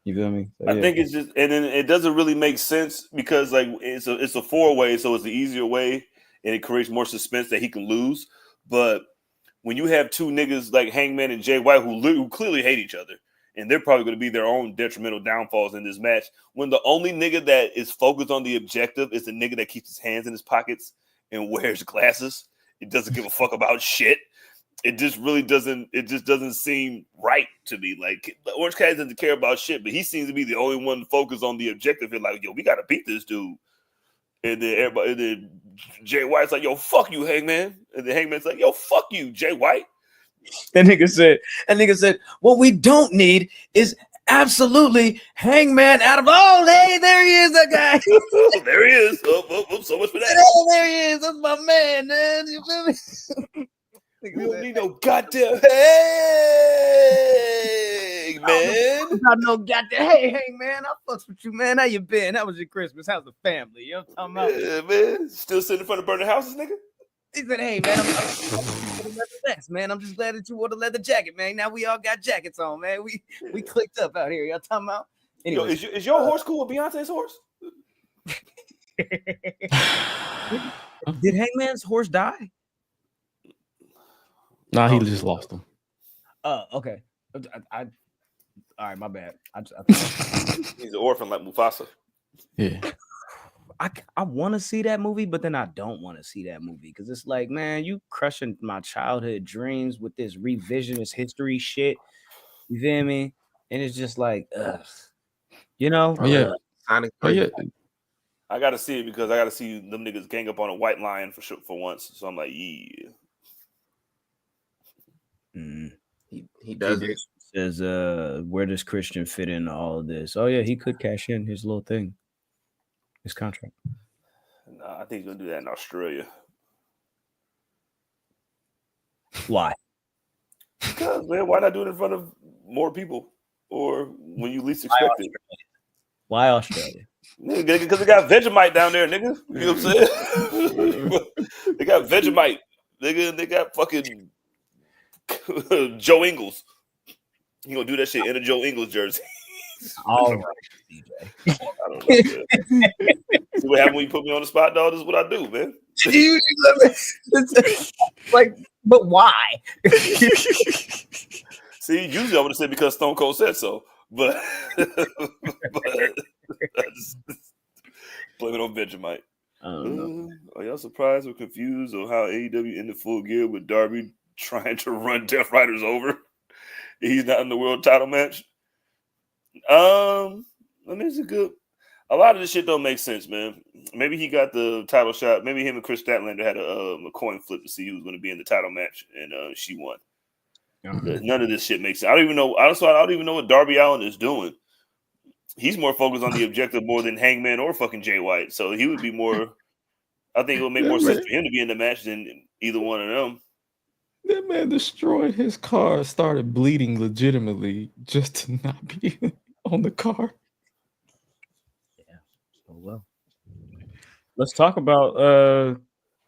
You feel me? So, I think it's just, and then it doesn't really make sense because like it's a 4-way, so it's the easier way, and it creates more suspense that he can lose. But when you have two niggas like Hangman and Jay White who clearly hate each other, and they're probably going to be their own detrimental downfalls in this match, when the only nigga that is focused on the objective is the nigga that keeps his hands in his pockets and wears glasses, it doesn't give a fuck about shit. It just really doesn't. It just doesn't seem right to me. Like Orange Cat doesn't care about shit, but he seems to be the only one focused on the objective. He's like, yo, we got to beat this dude. And then everybody, and then Jay White's like, yo, fuck you, Hangman. And then Hangman's like, yo, fuck you, Jay White. That nigga said, what we don't need is absolutely Hangman out of, oh, hey, there he is, that guy. There he is. Oh, so much for that. Oh, there he is. That's my man, man. You feel me? We don't need no goddamn hey, man. No goddamn hey, man. I fucks with you, man. How you been? How was your Christmas? How's the family? You know what I'm talking about? Yeah, man. Still sitting in front of burning houses, nigga? He said, hey, man, man, I'm just glad that you wore the leather jacket, man. Now we all got jackets on, man. We clicked up out here. Y'all talking about? Anyway, is your horse cool with Beyonce's horse? Did Hangman's horse die? Nah, he just lost him. Oh, okay. All right, my bad. He's an orphan like Mufasa. Yeah. I want to see that movie, but then I don't want to see that movie because it's like, man, you crushing my childhood dreams with this revisionist history shit. You feel me? And it's just like, you know? Oh, yeah. Oh, yeah. I got to see it because I got to see them niggas gang up on a white lion for once. So I'm like, yeah. He does it. Says, where does Christian fit in all of this? Oh, yeah, he could cash in his little thing. His contract. I think he's gonna do that in Australia. Why? Because man, why not do it in front of more people or when you least expect it? Why Australia? Nigga, because they got Vegemite down there, nigga. You know what I'm saying? They got Vegemite, nigga. They got fucking Joe Ingles. You gonna do that shit in a Joe Ingles jersey? All right, DJ. I don't know, man. See what happened when you put me on the spot, dog? This is what I do, man. Like, but why? See, usually I would have said because Stone Cold said so, but I just blame it on Vegemite. Are y'all surprised or confused on how AEW ended Full Gear with Darby trying to run Death Riders over? He's not in the world title match. I mean, it's a lot of this shit don't make sense, man. Maybe he got the title shot. Maybe him and Chris Statlander had a coin flip to see who was going to be in the title match, and she won. None of this shit makes sense. I don't even know. Honestly, I don't even know what Darby Allin is doing. He's more focused on the objective more than Hangman or fucking Jay White. So he would be more. I think it would make more sense for him to be in the match than either one of them. That man destroyed his car, started bleeding legitimately just to not be on the car. Yeah. So well. Let's talk about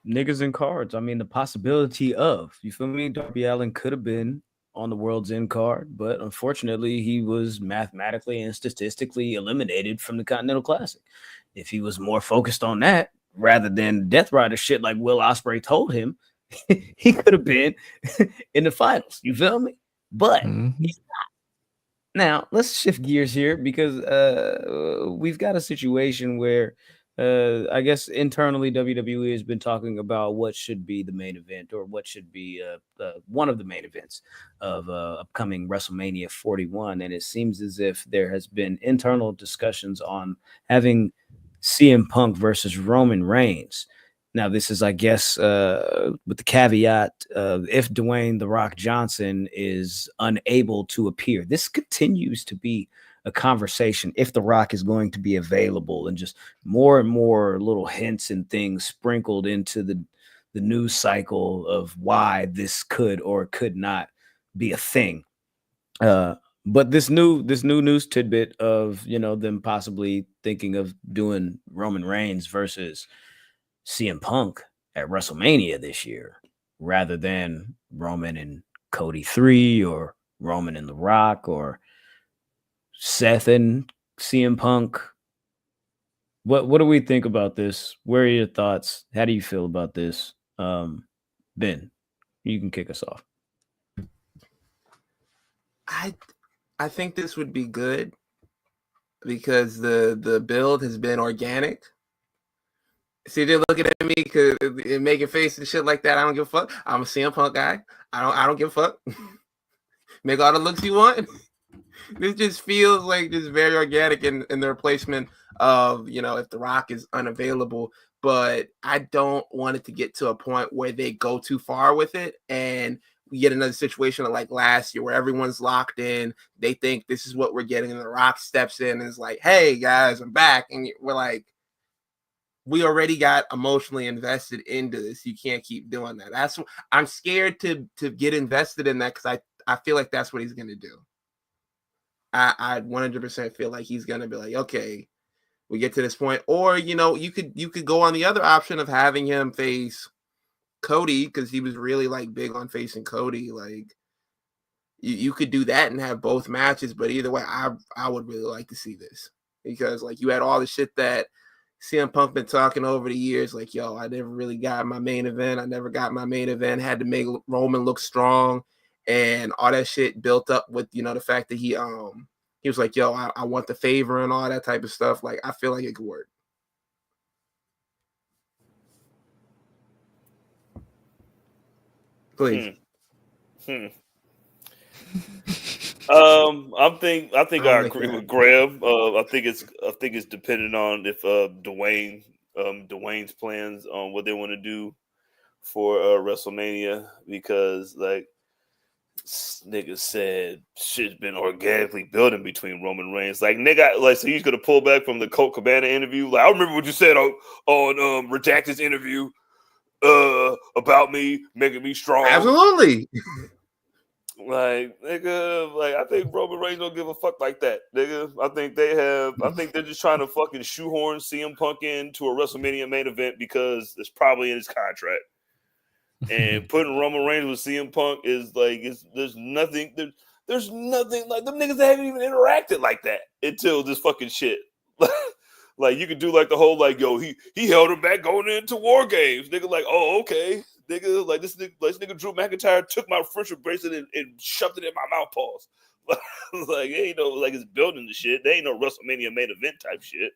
niggas and cards. I mean, the possibility of, you feel me? Darby Allin could have been on the World's End card, but unfortunately, he was mathematically and statistically eliminated from the Continental Classic. If he was more focused on that rather than Death Rider shit like Will Ospreay told him, he could have been in the finals. You feel me? But he's not. Now, let's shift gears here because we've got a situation where I guess internally WWE has been talking about what should be the main event or what should be one of the main events of upcoming WrestleMania 41. And it seems as if there has been internal discussions on having CM Punk versus Roman Reigns. Now, this is, I guess, with the caveat of if Dwayne "The Rock" Johnson is unable to appear. This continues to be a conversation if The Rock is going to be available, and just more and more little hints and things sprinkled into the news cycle of why this could or could not be a thing. But this new news tidbit of, you know, them possibly thinking of doing Roman Reigns versus CM Punk at WrestleMania this year, rather than Roman and Cody 3 or Roman and The Rock or Seth and CM Punk. What do we think about this? Where are your thoughts? How do you feel about this? Ben, you can kick us off. I think this would be good because the build has been organic. See, they're looking at me because making faces and shit like that. I don't give a fuck. I'm a CM Punk guy. I don't give a fuck. Make all the looks you want. This just feels like just very organic in the replacement of, you know, if The Rock is unavailable. But I don't want it to get to a point where they go too far with it and we get another situation like last year where everyone's locked in. They think this is what we're getting, and The Rock steps in and is like, "Hey guys, I'm back," and we're like, we already got emotionally invested into this. You can't keep doing that. That's I'm scared to get invested in that because I feel like that's what he's gonna do. I 100% feel like he's gonna be like, okay, we get to this point, or you know, you could go on the other option of having him face Cody because he was really like big on facing Cody. Like you could do that and have both matches, but either way, I would really like to see this because like you had all the shit that CM Punk been talking over the years, like, yo, I never really got my main event. I never got my main event. Had to make Roman look strong, and all that shit built up with, you know, the fact that he was like, yo, I want the favor and all that type of stuff. Like, I feel like it could work. Please. I think I agree with Graham. I think it's dependent on if Dwayne's plans on what they want to do for WrestleMania, because like nigga said, shit's been organically building between Roman Reigns. Like nigga, like so he's gonna pull back from the Colt Cabana interview. Like I remember what you said on Redacted's interview about me making me strong. Absolutely. Like, nigga, like I think Roman Reigns don't give a fuck like that, nigga. I think they're just trying to fucking shoehorn CM Punk into a WrestleMania main event because it's probably in his contract. And putting Roman Reigns with CM Punk is like there's nothing like them niggas that haven't even interacted like that until this fucking shit. Like you could do like the whole like yo he held him back going into War Games, nigga. Like okay. Nigga, like this nigga Drew McIntyre took my friendship bracelet and shoved it in my mouth paws. Like, it ain't no, like, it's building the shit. They ain't no WrestleMania main event type shit.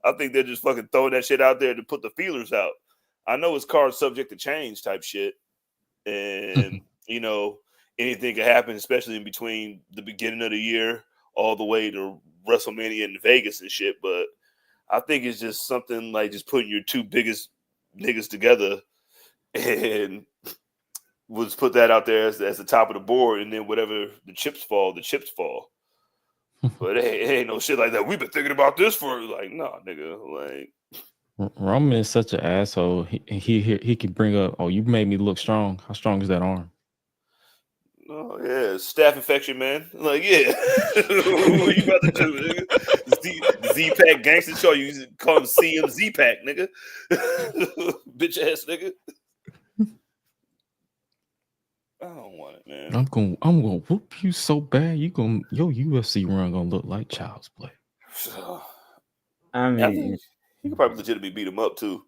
I think they're just fucking throwing that shit out there to put the feelers out. I know it's card subject to change type shit. And, you know, anything can happen, especially in between the beginning of the year all the way to WrestleMania in Vegas and shit. But I think it's just something like just putting your two biggest niggas together and was put that out there as the top of the board, and then whatever the chips fall. But it ain't no shit like that. We've been thinking about this for like, nah, nigga. Like Roman is such an asshole. He can bring up, oh, you made me look strong. How strong is that arm? oh yeah, staph infection, man. Like, yeah. What you about to do, nigga? Z-Pack gangster show. You call him CM Z-Pack, nigga. Bitch ass nigga. I don't want it, man. I'm gonna whoop you so bad. Your UFC run gonna look like child's play. I mean, he could probably legitimately beat him up too.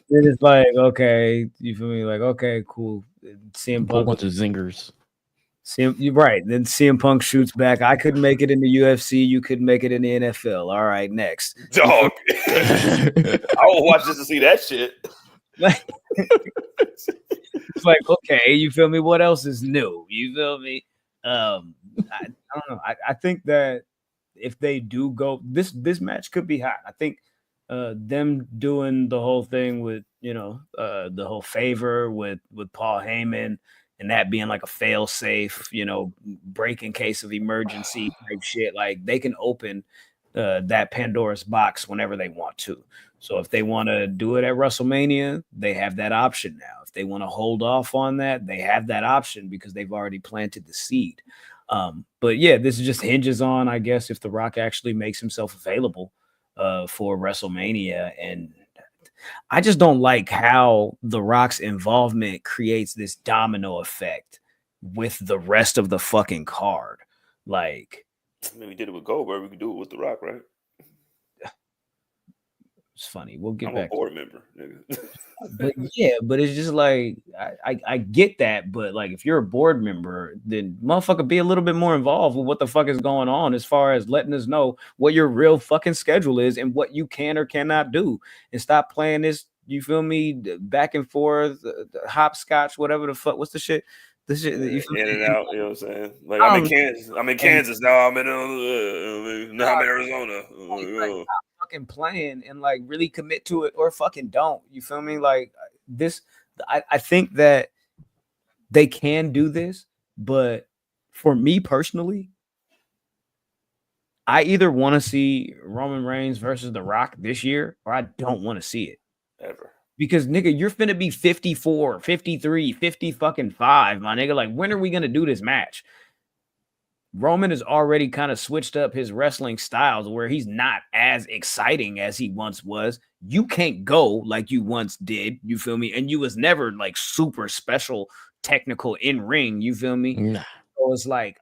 it's like, okay, you feel me? Like, okay, cool. CM A Punk, bunch of zingers. you're right. Then CM Punk shoots back. I couldn't make it in the UFC. You couldn't make it in the NFL. All right, next. Dog. I will watch this to see that shit. Like, it's like, okay, you feel me? What else is new? You feel me? I don't know. I think that if they do go, this match could be hot. I think them doing the whole thing with, you know, the whole favor with Paul Heyman and that being like a fail safe, you know, break in case of emergency type shit. Like they can open that Pandora's box whenever they want to. So if they want to do it at WrestleMania, they have that option now. If they want to hold off on that, they have that option because they've already planted the seed. But yeah, this just hinges on, I guess, if The Rock actually makes himself available for WrestleMania. And I just don't like how The Rock's involvement creates this domino effect with the rest of the fucking card. Like, I mean, we did it with Goldberg. We could do it with The Rock, right? it's funny. We'll get I'm back. a board member, nigga. But yeah, but it's just like I get that, but like if you're a board member, then motherfucker be a little bit more involved with what the fuck is going on as far as letting us know what your real fucking schedule is and what you can or cannot do, and stop playing this. You feel me? Back and forth, hopscotch, whatever the fuck. What's the shit? This shit. You feel In me? and out. You know what I'm saying? Like I'm in Kansas. I'm in Kansas now. I'm in Arizona. Like, fucking playing and like really commit to it or fucking don't. You feel me? Like this, I think that they can do this, but for me personally, I either want to see Roman Reigns versus The Rock this year or I don't want to see it Ever. because nigga, you're finna be 54, 53, 50 fucking 5, my nigga. Like, when are we gonna do this match? Roman has already kind of switched up his wrestling styles where he's not as exciting as he once was. You can't go like you once did, you feel me? And you was never like super special technical in ring, you feel me? Nah. So it's like,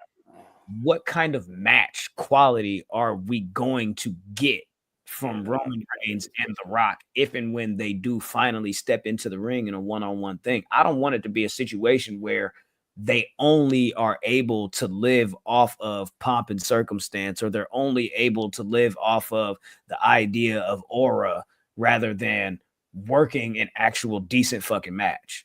what kind of match quality are we going to get from Roman Reigns and The Rock if and when they do finally step into the ring in a one-on-one thing? I don't want it to be a situation where they only are able to live off of pomp and circumstance, or they're only able to live off of the idea of aura rather than working an actual decent fucking match.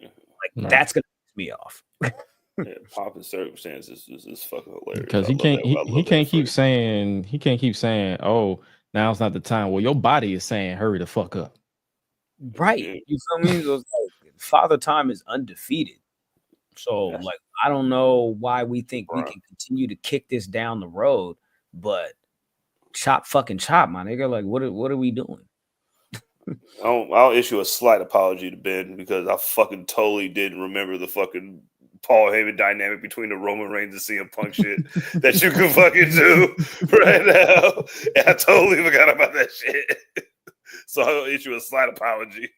Like, that's gonna piss me off. Yeah, pomp and circumstances is fucking hilarious. Because he can't keep saying, oh, now's not the time. Well, your body is saying, hurry the fuck up. Right. Yeah. You feel me? So it's like, Father Time is undefeated. So like, I don't know why we think we can continue to kick this down the road, but chop, my nigga. Like, what are we doing? I'll issue a slight apology to Ben because I fucking totally didn't remember the fucking Paul Heyman dynamic between the Roman Reigns and CM Punk shit that you can fucking do right now. And I totally forgot about that shit. So I'll issue a slight apology.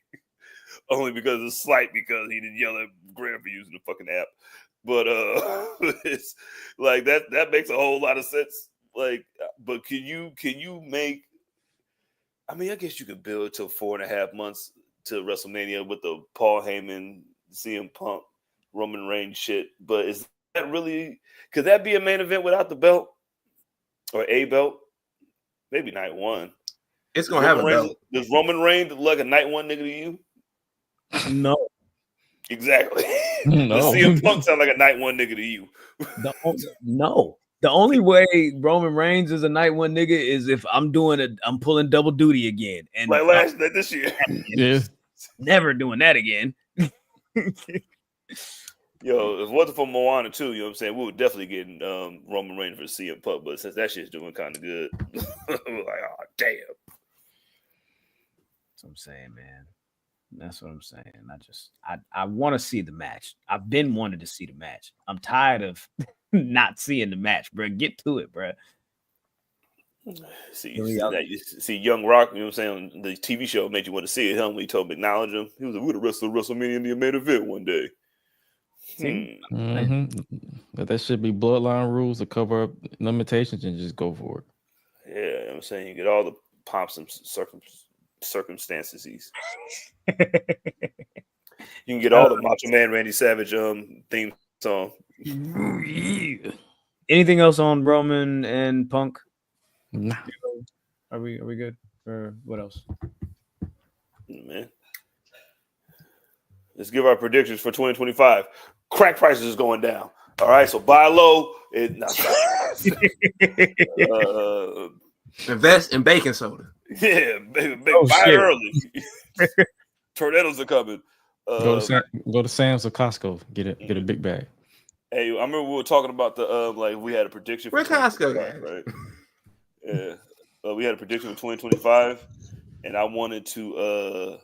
Only because it's slight because he didn't yell at Graham for using the fucking app. But it's like that makes a whole lot of sense. Like, but can you make, I mean, I guess you could build to 4.5 months to WrestleMania with the Paul Heyman, CM Punk, Roman Reigns shit. But is that really, could that be a main event without the belt? Or a belt? Maybe night one. It's gonna have a belt. Does Roman Reigns look like a night one nigga to you? No. Exactly. No. Does CM Punk sound like a night one nigga to you? No. The only way Roman Reigns is a night one nigga is if I'm pulling double duty again. And like this year. Yeah. Never doing that again. Yo, if it wasn't for Moana too, you know what I'm saying, we would definitely get Roman Reigns for CM Punk, but since that shit's doing kind of good, we're like, oh damn. That's what I'm saying, man. That's what I'm saying. I want to see the match. I've been wanting to see the match. I'm tired of not seeing the match, bro. Get to it, bro. See Young Rock, you know what I'm saying? The TV show made you want to see it. When he told him, acknowledge him. He was like, we're the wrestler WrestleMania in the main event one day. But that should be bloodline rules to cover up limitations and just go for it. Yeah, you know what I'm saying, you get all the pomps and circumstances. You can get all the Macho Man Randy Savage theme song. Anything else on Roman and Punk? Nah. Are we good? Or what else? Man. Let's give our predictions for 2025. Crack prices is going down. All right, so buy low. Invest in baking soda. Yeah, buy it early. Tornadoes are coming. Go to Sam's or Costco. Get a big bag. Hey, I remember we were talking about the like we had a prediction for where Costco at? Right? Yeah, we had a prediction for 2025, and I wanted to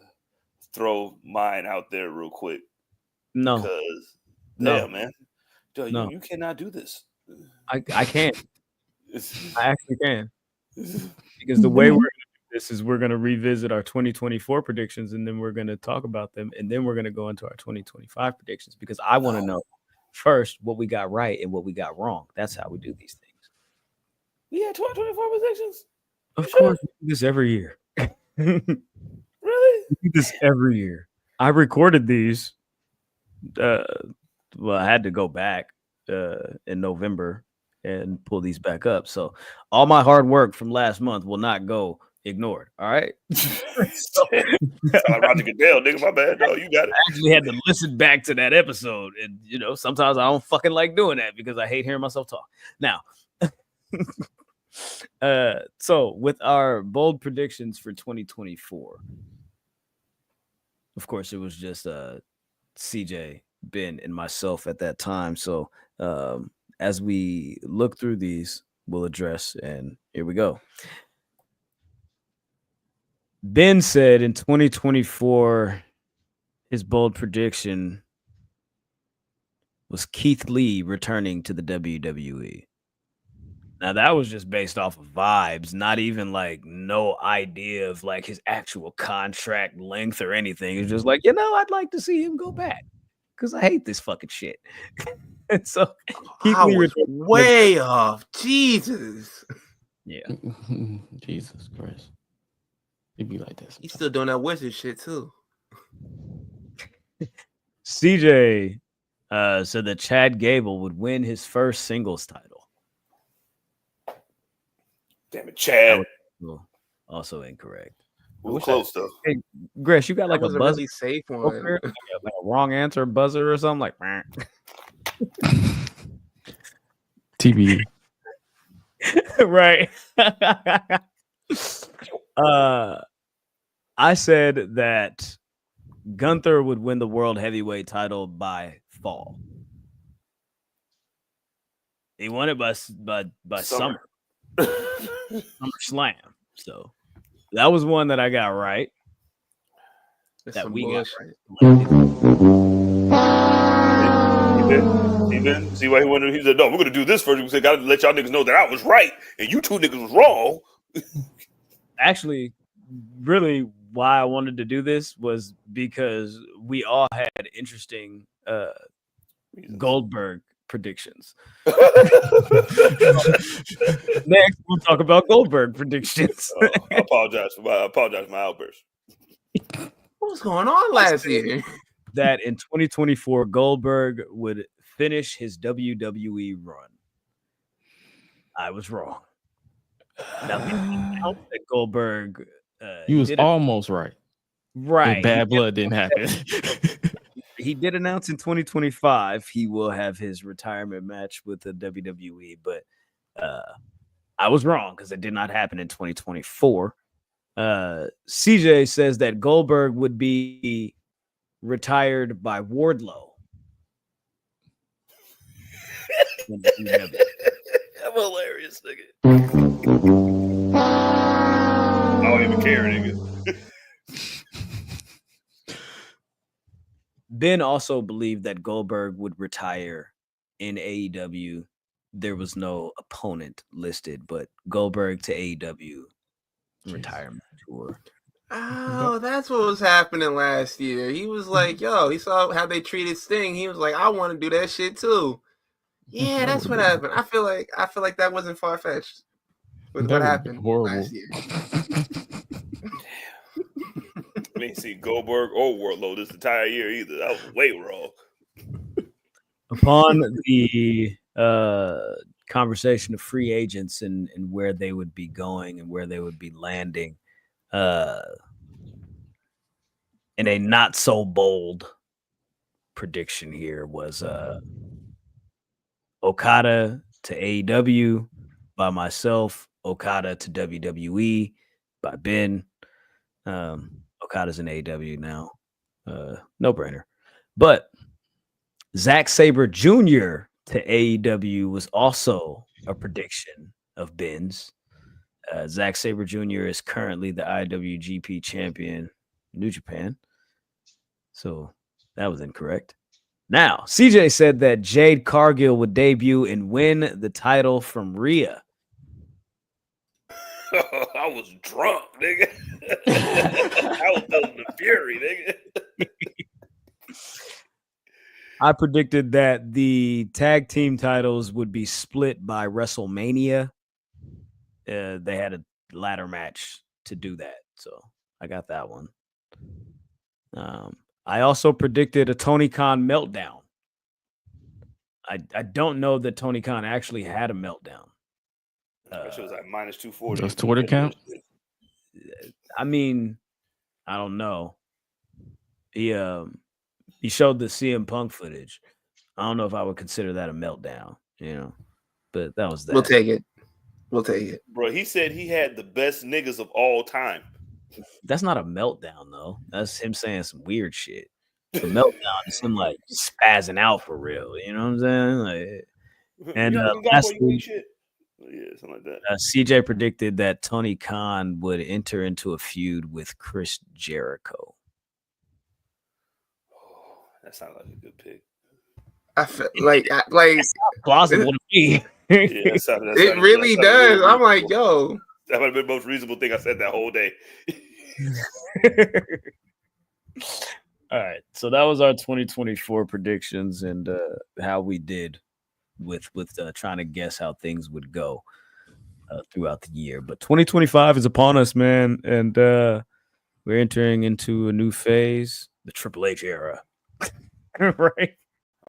throw mine out there real quick. No, because no, man, dude, no, you cannot do this. I can't. I actually can, because the way we're going to do this is we're going to revisit our 2024 predictions, and then we're going to talk about them, and then we're going to go into our 2025 predictions, because I want to know first what we got right and what we got wrong. That's how we do these things. We had 2024 predictions. Of course, we do this every year. Really? We do this every year. I recorded these. Well, I had to go back in November and pull these back up. So all my hard work from last month will not go ignored. All right. Roger Goodell, nigga, my bad. No, you got it. I actually had to listen back to that episode, and sometimes I don't fucking like doing that because I hate hearing myself talk. Now, so with our bold predictions for 2024, of course, it was just CJ, Ben, and myself at that time. So as we look through these, we'll address, and here we go. Ben said in 2024, his bold prediction was Keith Lee returning to the WWE. Now, that was just based off of vibes, not even like no idea of like his actual contract length or anything. It's just like, I'd like to see him go back because I hate this fucking shit. And so I was way off. Jesus. Yeah. Jesus Christ. He'd be like this. He's still doing that wizard shit too. CJ said that Chad Gable would win his first singles title. Damn it, Chad. Also incorrect. We were close though. Hey, Gresh, you got like a buzzer? Really safe one. Like a wrong answer buzzer or something like. TBD. Right. I said that Gunther would win the world heavyweight title by fall. He won it by summer. SummerSlam. So that was one that I got right. That's that we bullshit. got right. See why he wanted? He said, "No, we're gonna do this first. We said, gotta let y'all niggas know that I was right and you two niggas was wrong." Actually, really, why I wanted to do this was because we all had interesting Goldberg predictions. Next, we'll talk about Goldberg predictions. I apologize for my outburst. What was going on last year? That in 2024, Goldberg would finish his WWE run. I was wrong. Now, that Goldberg, you was almost right. Right. Bad blood didn't happen. He did announce in 2025 he will have his retirement match with the WWE, but I was wrong because it did not happen in 2024. CJ says that Goldberg would be retired by Wardlow. I'm hilarious, nigga. I don't even care, nigga. Ben also believed that Goldberg would retire in AEW. There was no opponent listed, but Goldberg to AEW retirement tour. Oh, that's what was happening last year. He was like, yo, he saw how they treated Sting. He was like, I want to do that shit too. Yeah, that's what happened. I feel like that wasn't far fetched. What happened last year? I didn't see Goldberg or Wardlow this entire year either. That was way wrong. Upon the conversation of free agents and where they would be going and where they would be landing, in a not so bold prediction here was Okada to AEW by myself, Okada to WWE by Ben. Okada's in AEW now. No brainer. But Zack Sabre Jr. to AEW was also a prediction of Ben's. Zack Sabre Jr. is currently the IWGP champion in New Japan. So that was incorrect. Now, CJ said that Jade Cargill would debut and win the title from Rhea. I was drunk, nigga. I was feeling the fury, nigga. I predicted that the tag team titles would be split by WrestleMania. They had a ladder match to do that, so I got that one. I also predicted a Tony Khan meltdown. I don't know that Tony Khan actually had a meltdown. It was like minus 240. Does Twitter count? I mean, I don't know. He showed the CM Punk footage. I don't know if I would consider that a meltdown, but that was that. We'll take it. Bro, he said he had the best niggas of all time. That's not a meltdown, though. That's him saying some weird shit. The meltdown is him like spazzing out for real. You know what I'm saying? And lastly, yeah, something like that. CJ predicted that Tony Khan would enter into a feud with Chris Jericho. Oh, that sounds like a good pick. I feel like plausible to me. Yeah, it really does. I'm like, yo, that might have been the most reasonable thing I said that whole day. All right, so that was our 2024 predictions and how we did with trying to guess how things would go throughout the year. But 2025 is upon us, man, and we're entering into a new phase, the Triple H era. Right?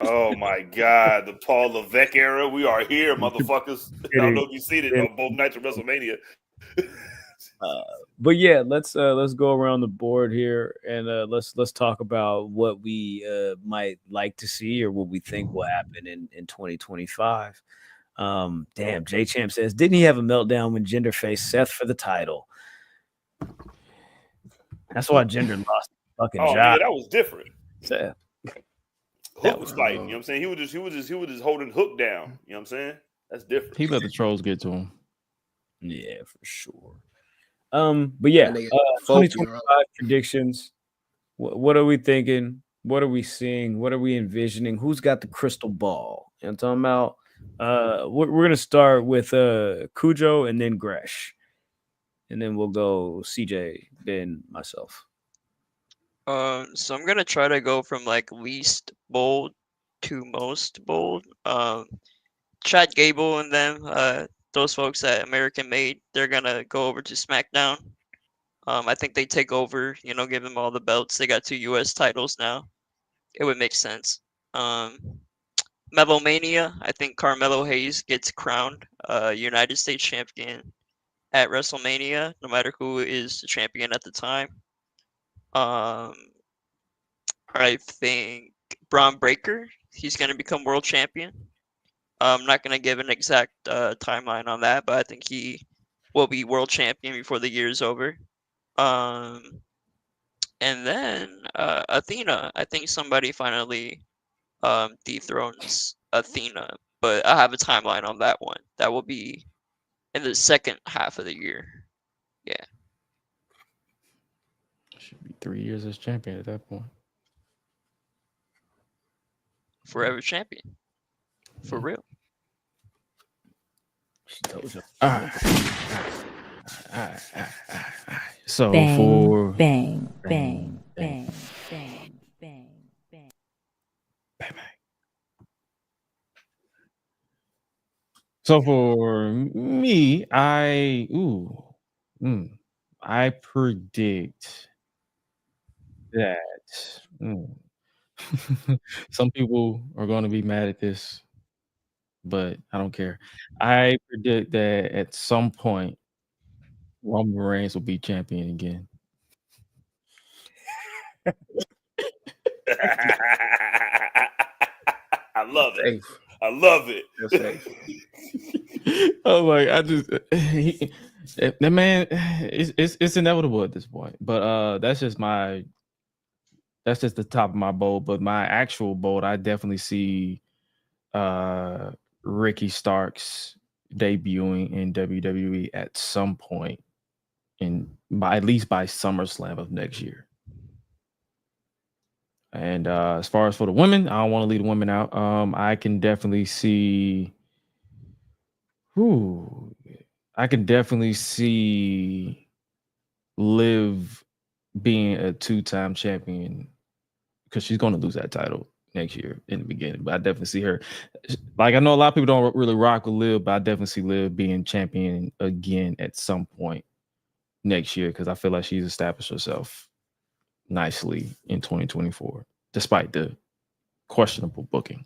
Oh my God, the Paul Levesque era. We are here, motherfuckers. I don't know if you've seen it on both nights of WrestleMania. But yeah, let's go around the board here and let's talk about what we might like to see or what we think will happen in 2025. Damn, J Champ says, didn't he have a meltdown when Jinder faced Seth for the title? That's why Jinder lost the fucking job. Yeah, that was different. Seth. Hook was fighting, you know what I'm saying? He was just holding Hook down, you know what I'm saying? That's different. He let the trolls get to him. Yeah, for sure. But yeah, 2025 predictions. What are we thinking? What are we seeing? What are we envisioning? Who's got the crystal ball? You know what I'm talking about? We're gonna start with Cujo and then Gresh, and then we'll go CJ, Ben, myself. So I'm gonna try to go from like least bold to most bold. Chad Gable and them, those folks at American Made, they're gonna go over to SmackDown. I think they take over, give them all the belts. They got 2 US titles now. It would make sense. Melomania, I think Carmelo Hayes gets crowned United States champion at WrestleMania, no matter who is the champion at the time. I think Braun Breaker, he's going to become world champion. I'm not going to give an exact timeline on that, but I think he will be world champion before the year is over. And then Athena, I think somebody finally dethrones Athena, but I have a timeline on that one. That will be in the second half of the year. Yeah. Should be 3 years as champion at that point. Forever champion. For real. All right. So Bang, for bang, bang, bang, bang, bang, bang. Bang, bang. So for me, I predict that some people are going to be mad at this, but I don't care. I predict that at some point, Roman Reigns will be champion again. I love it. Safe. I love it. That's safe. Oh my! That man, it's inevitable at this point. But that's just the top of my bold. But my actual bold, I definitely see Ricky Starks debuting in WWE at some point at least by SummerSlam of next year. And as far as for the women, I don't want to leave the women out. I can definitely see Liv being a 2-time champion because she's going to lose that title next year in the beginning. But I definitely see her. Like, I know a lot of people don't really rock with Liv, but I definitely see Liv being champion again at some point next year because I feel like she's established herself nicely in 2024, despite the questionable booking.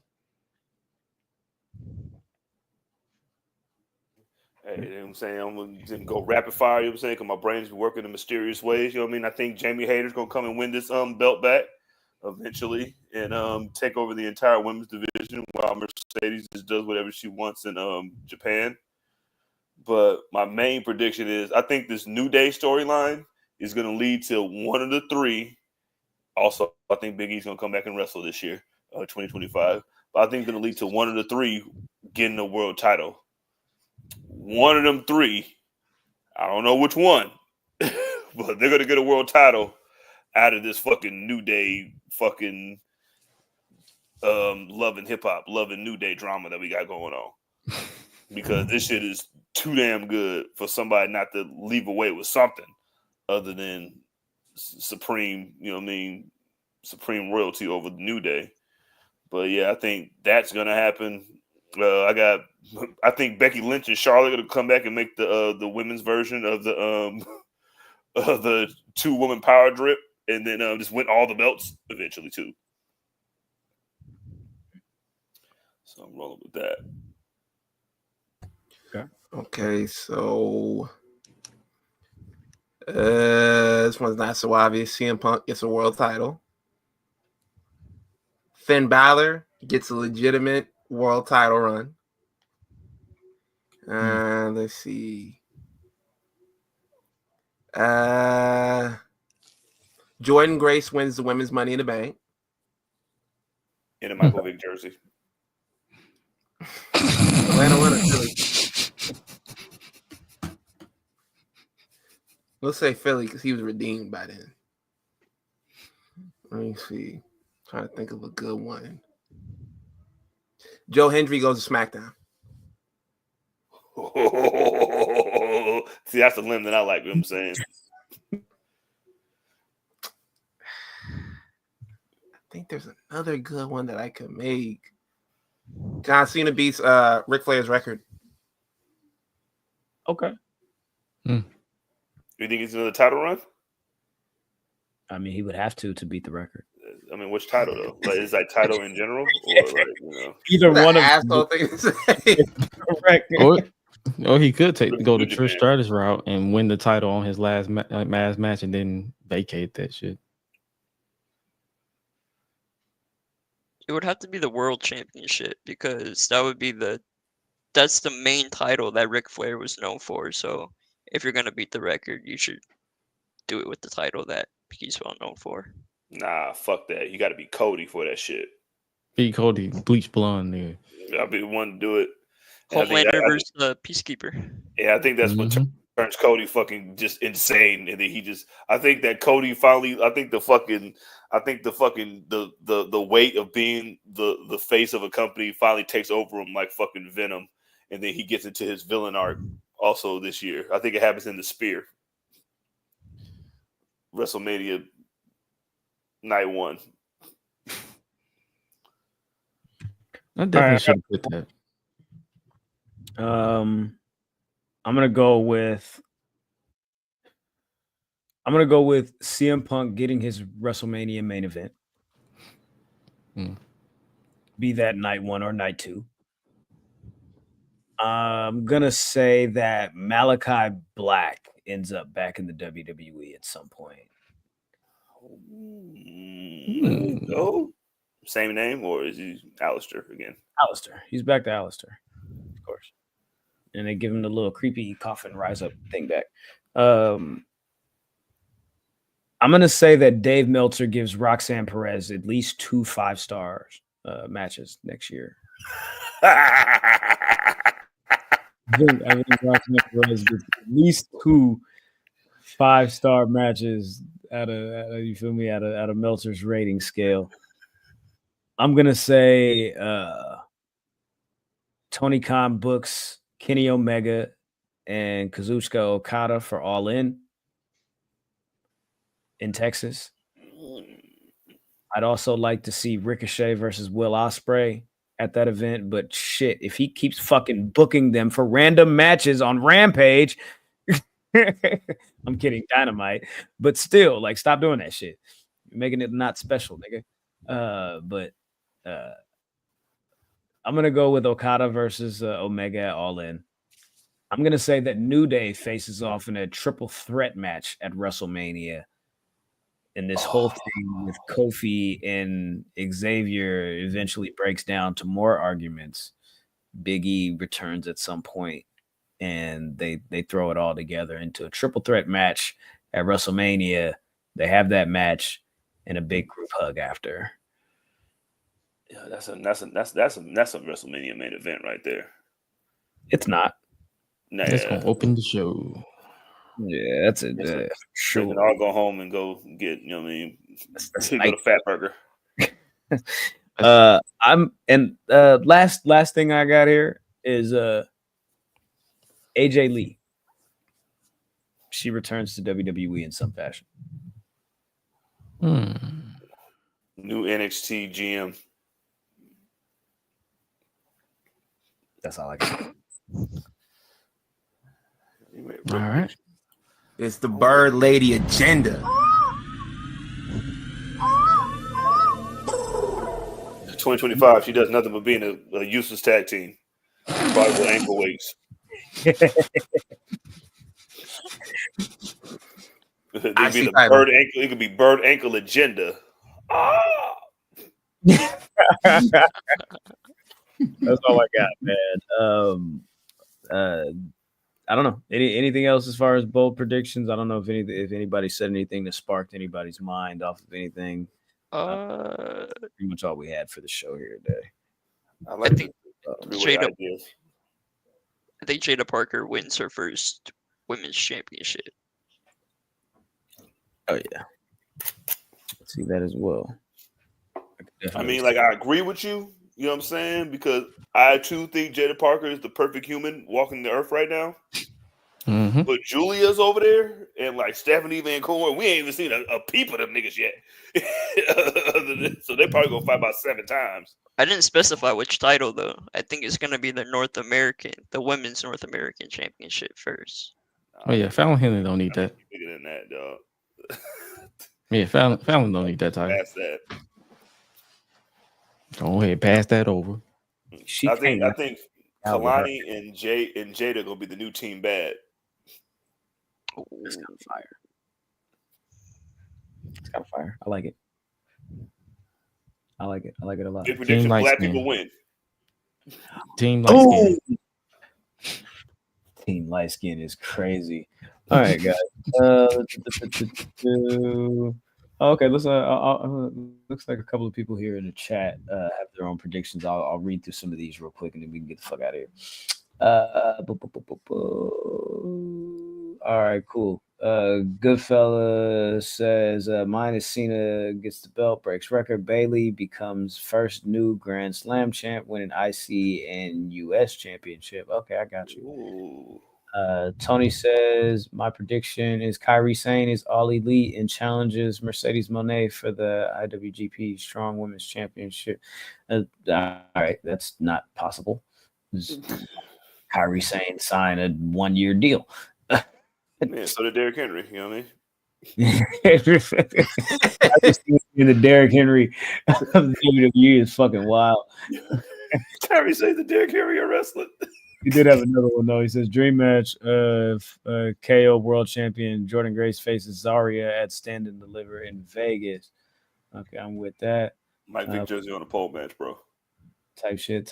Hey, you know what I'm saying? I'm going to go rapid fire, you know what I'm saying? Because my brain's working in mysterious ways, you know what I mean? I think Jamie Hayter's going to come and win this belt back eventually and take over the entire women's division while Mercedes just does whatever she wants in Japan. But my main prediction is I think this New Day storyline is going to lead to one of the three. Also, I think Big E's going to come back and wrestle this year, 2025. But I think it's going to lead to one of the three getting a world title. One of them three, I don't know which one, but they're going to get a world title out of this fucking New Day fucking Love and Hip Hop, Love and New Day drama that we got going on. Because this shit is too damn good for somebody not to leave away with something other than supreme, you know what I mean, supreme royalty over the New Day. But yeah, I think that's going to happen. I think Becky Lynch and Charlotte are going to come back and make the women's version of the 2-woman power drip, and then just win all the belts eventually too. So I'm rolling with that. Okay, so this one's not so obvious. CM Punk gets a world title. Finn Balor gets a legitimate world title run. Let's see. Jordan Grace wins the women's Money in the Bank. In a Michael Vick jersey. Atlanta winner, Philly. Let's say Philly because he was redeemed by then. Let me see. Trying to think of a good one. Joe Hendry goes to SmackDown. See, that's the limb that I like. You know what I'm saying? I think there's another good one that I could make. John Cena beats Ric Flair's record. Okay. You think it's another title run? I mean, he would have to beat the record. I mean, which title though? Like, is that title in general, or like either one of asshole thing to say. Or he could go the Good Trish man. Stratus route and win the title on his last match and then vacate that shit. It would have to be the World Championship because that's the main title that Ric Flair was known for. So if you're gonna beat the record, you should do it with the title that he's well known for. Nah, fuck that. You got to be Cody for that shit. Beat Cody, bleach blonde nigga. I'll be the one to do it. And Homelander versus the Peacekeeper. Yeah, I think that's what turns Cody fucking just insane, and then I think that Cody finally, the weight of being the face of a company finally takes over him like fucking Venom, and then he gets into his villain arc also this year. I think it happens in the Spear. WrestleMania night 1. I definitely should have put that. I'm gonna go with CM Punk getting his WrestleMania main event. Be that night 1 or night 2. I'm gonna say that Malachi Black ends up back in the WWE at some point. Oh, same name, or is he Alistair again? Alistair. He's back to Alistair, of course. And they give him the little creepy coffin rise up thing back. I'm gonna say that Dave Meltzer gives Roxanne Perez at least 2 5-star matches next year. I think Roxanne Perez gets at least 2 5-star matches out of Meltzer's rating scale. I'm gonna say Tony Khan books Kenny Omega and Kazuchika Okada for All In Texas. I'd also like to see Ricochet versus Will Ospreay at that event, but shit, if he keeps fucking booking them for random matches on Rampage, I'm kidding, Dynamite, but still, like, stop doing that shit. You're making it not special, nigga. But I'm gonna go with Okada versus Omega at All In. I'm gonna say that New Day faces off in a triple threat match at WrestleMania. And this whole thing with Kofi and Xavier eventually breaks down to more arguments. Big E returns at some point, and they throw it all together into a triple threat match at WrestleMania. They have that match and a big group hug after. Yeah, that's a WrestleMania main event right there. It's not. Nah, That's gonna open the show. Yeah, that's it. Sure. They can all go home and go get, you know what I mean, go to Fat Burger. Last thing I got here is AJ Lee. She returns to WWE in some fashion. New NXT GM. That's all I got. All right. It's the Bird Lady agenda. 2025, she does nothing but being a useless tag team. Probably with ankle weights. It could be bird ankle agenda. That's all I got, man. I don't know. Anything else as far as bold predictions? I don't know if anybody said anything that sparked anybody's mind off of anything. Pretty much all we had for the show here today. I think Jada Parker wins her first women's championship. Oh yeah, see that as well. I mean, like, I agree with you, You know what I'm saying? Because I too think Jada Parker is the perfect human walking the earth right now. Mm-hmm. But Julia's over there, and like Stephanie Van Corn, we ain't even seen a peep of them niggas yet. So they probably gonna fight about 7 times. I didn't specify which title though. I think it's gonna be the women's North American Championship first. Oh yeah, Fallon Henley don't need that. Bigger than that, dog. Yeah, Fallon don't need that title. Past that. Go ahead, pass that over. I think Kalani and Jada gonna be the new Team Bad. That's kind of fire. It's kind of fire. I like it. I like it a lot. Big prediction: black people win. Team light skin. Team light skin is crazy. All right, guys. Okay, looks like a couple of people here in the chat have their own predictions. I'll read through some of these real quick, and then we can get the fuck out of here. All right, cool. Goodfella says mine is Cena gets the belt, breaks record. Bailey becomes first new Grand Slam champ, winning IC and US championship. Okay, I got you. Ooh. Tony says my prediction is Kairi Sane is all elite and challenges Mercedes Moné for the IWGP Strong Women's Championship. All right, that's not possible. Kairi Sane signed a 1-year deal. Yeah, so did Derrick Henry. You know what I mean? I just think the Derrick Henry of the WWE is fucking wild. Kairi Sane the Derrick Henry are wrestling. He did have another one though. He says dream match of KO World Champion Jordan Grace faces Zarya at Stand and Deliver in Vegas. Okay, I'm with that. Mike Vick jersey on a pole match, bro. Type shit.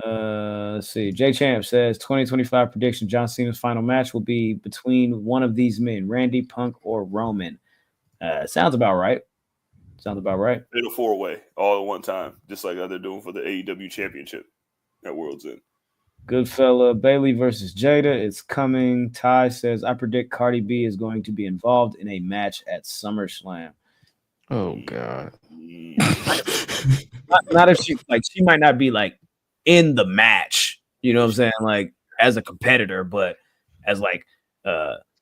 Let's see. Jay Champ says 2025 prediction: John Cena's final match will be between one of these men, Randy, Punk, or Roman. Sounds about right. In a 4-way all at one time, just like they're doing for the AEW Championship at Worlds End. Good fella. Bailey versus Jada. It's coming. Ty says, I predict Cardi B is going to be involved in a match at SummerSlam. Oh, God. not if she might not be like in the match, you know what I'm saying? Like as a competitor, but as like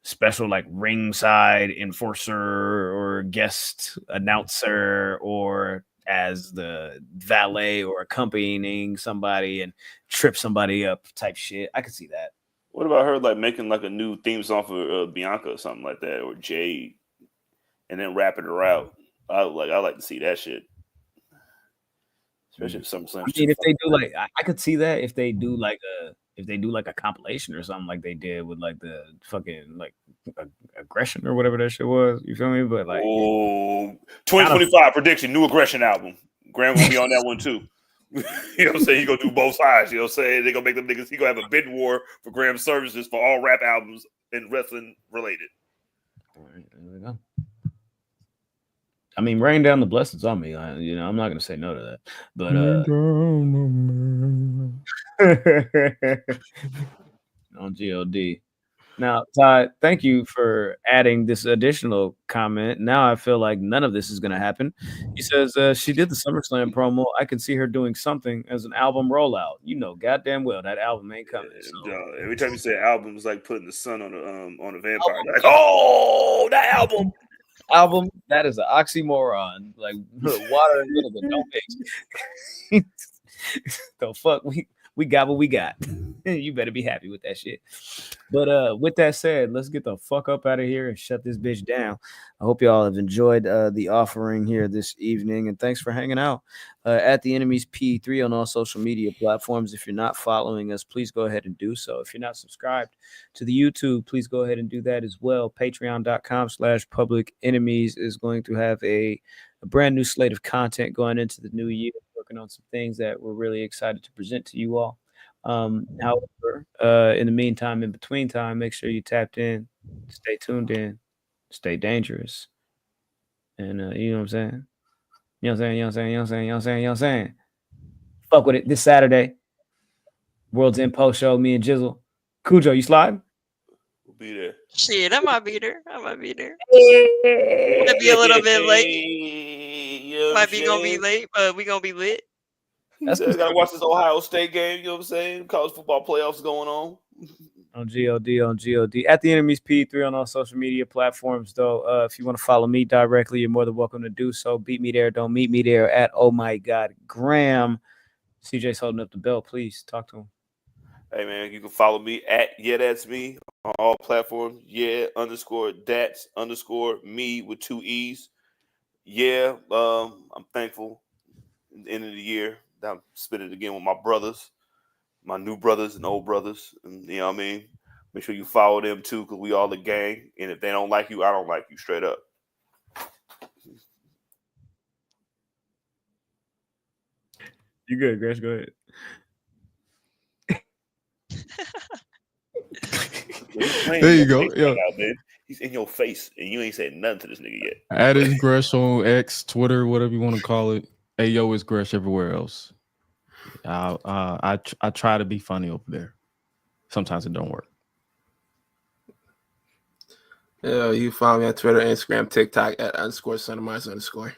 special like ringside enforcer or guest announcer or as the valet or accompanying somebody and trip somebody up type shit. I could see that. What about her like making like a new theme song for Bianca or something like that, or Jade, and then rapping her out? I like to see that shit. Especially if SummerSlam. I mean, if they do like, I could see that if they do like a compilation or something like they did with like the fucking like aggression or whatever that shit was. You feel me? But like, 2025 prediction, new aggression album. Graham will be on that one too. You know what I'm saying? He gonna do both sides. You know what I'm saying? They gonna make them niggas. He gonna have a bid war for Graham's services for all rap albums and wrestling related. All right, there we go. I mean, rain down the blessings on me. I'm not gonna say no to that. But on GLD. Now, Todd, thank you for adding this additional comment. Now I feel like none of this is gonna happen. He says she did the SummerSlam promo. I can see her doing something as an album rollout. You know, goddamn well that album ain't coming. So. Every time you say album, it's like putting the sun on a vampire. Like, oh, that album. That is an oxymoron. Like water and vinegar don't mix. The fuck we got what we got. You better be happy with that shit. But with that said, let's get the fuck up out of here and shut this bitch down. I hope y'all have enjoyed the offering here this evening, and thanks for hanging out at the Enemies P3 on all social media platforms. If you're not following us, please go ahead and do so. If you're not subscribed to the YouTube, please go ahead and do that as well. Patreon.com/Public Enemies is going to have a brand new slate of content going into the new year, working on some things that we're really excited to present to you all. However, in the meantime, in between time, make sure you tapped in, stay tuned in, stay dangerous. And you know what I'm saying? You know what I'm saying? Fuck with it this Saturday. World's End post show, me and Jizzle. Cujo, you sliding? We'll be there. Shit, I might be there. Might be a little bit late. Might be gonna be late, but we gonna be lit. That's gotta watch this Ohio State game. You know what I'm saying? College football playoffs going on. on GOD. At the Enemies P3 on all social media platforms, though. If you want to follow me directly, you're more than welcome to do so. Beat me there. Don't meet me there at Oh My God Graham. CJ's holding up the bell. Please talk to him. Hey man, you can follow me at That's Me on all platforms. _that's_me with 2 E's. I'm thankful at the end of the year that I'm spending it again with my brothers, my new brothers and old brothers. And you know what I mean? Make sure you follow them too, because we all a gang. And if they don't like you, I don't like you, straight up. You good, Grace? Go ahead. There you go. Yeah. He's in your face, and you ain't said nothing to this nigga yet. At his Gresh on X, Twitter, whatever you want to call it. Ayo is Gresh everywhere else. I try to be funny over there. Sometimes it don't work. Yeah, you follow me on Twitter, Instagram, TikTok at _SonOfMars_.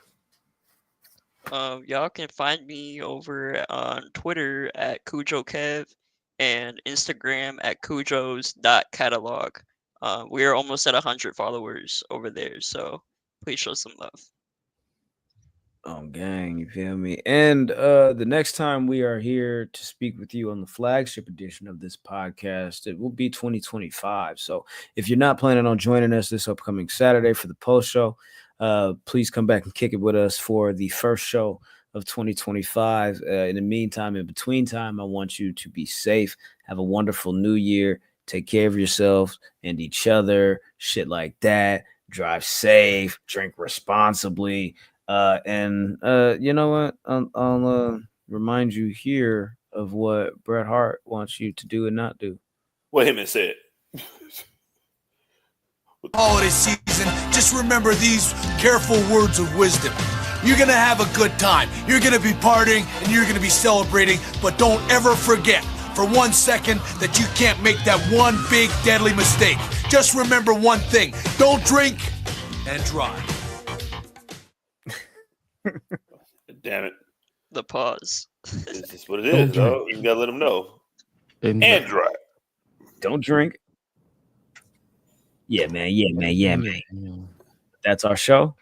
Y'all can find me over on Twitter at CujoKev and Instagram at Cujos.catalog. We are almost at 100 followers over there, so please show some love. Gang, you feel me? And the next time we are here to speak with you on the flagship edition of this podcast, it will be 2025. So if you're not planning on joining us this upcoming Saturday for the post show, please come back and kick it with us for the first show of 2025. In the meantime, in between time, I want you to be safe. Have a wonderful new year. Take care of yourselves and each other. Shit like that. Drive safe. Drink responsibly. And you know what? I'll remind you here of what Bret Hart wants you to do and not do. What him and said. Holiday season, just remember these careful words of wisdom. You're going to have a good time. You're going to be partying and you're going to be celebrating, but don't ever forget for 1 second that you can't make that one big deadly mistake. Just remember one thing. Don't drink and drive. Damn it. The pause. This is what it is, though. You gotta let them know. And drive. Don't drink. Yeah, man. That's our show.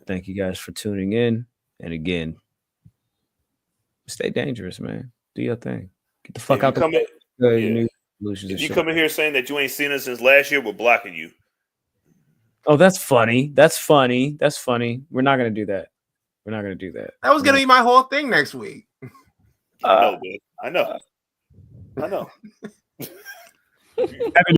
Thank you guys for tuning in. And again, stay dangerous, man. Do your thing. Get the fuck out the If you come in here saying that you ain't seen us since last year, we're blocking you. Oh, that's funny. We're not gonna do that. That was gonna be my whole thing next week. I know, man. I know. Happy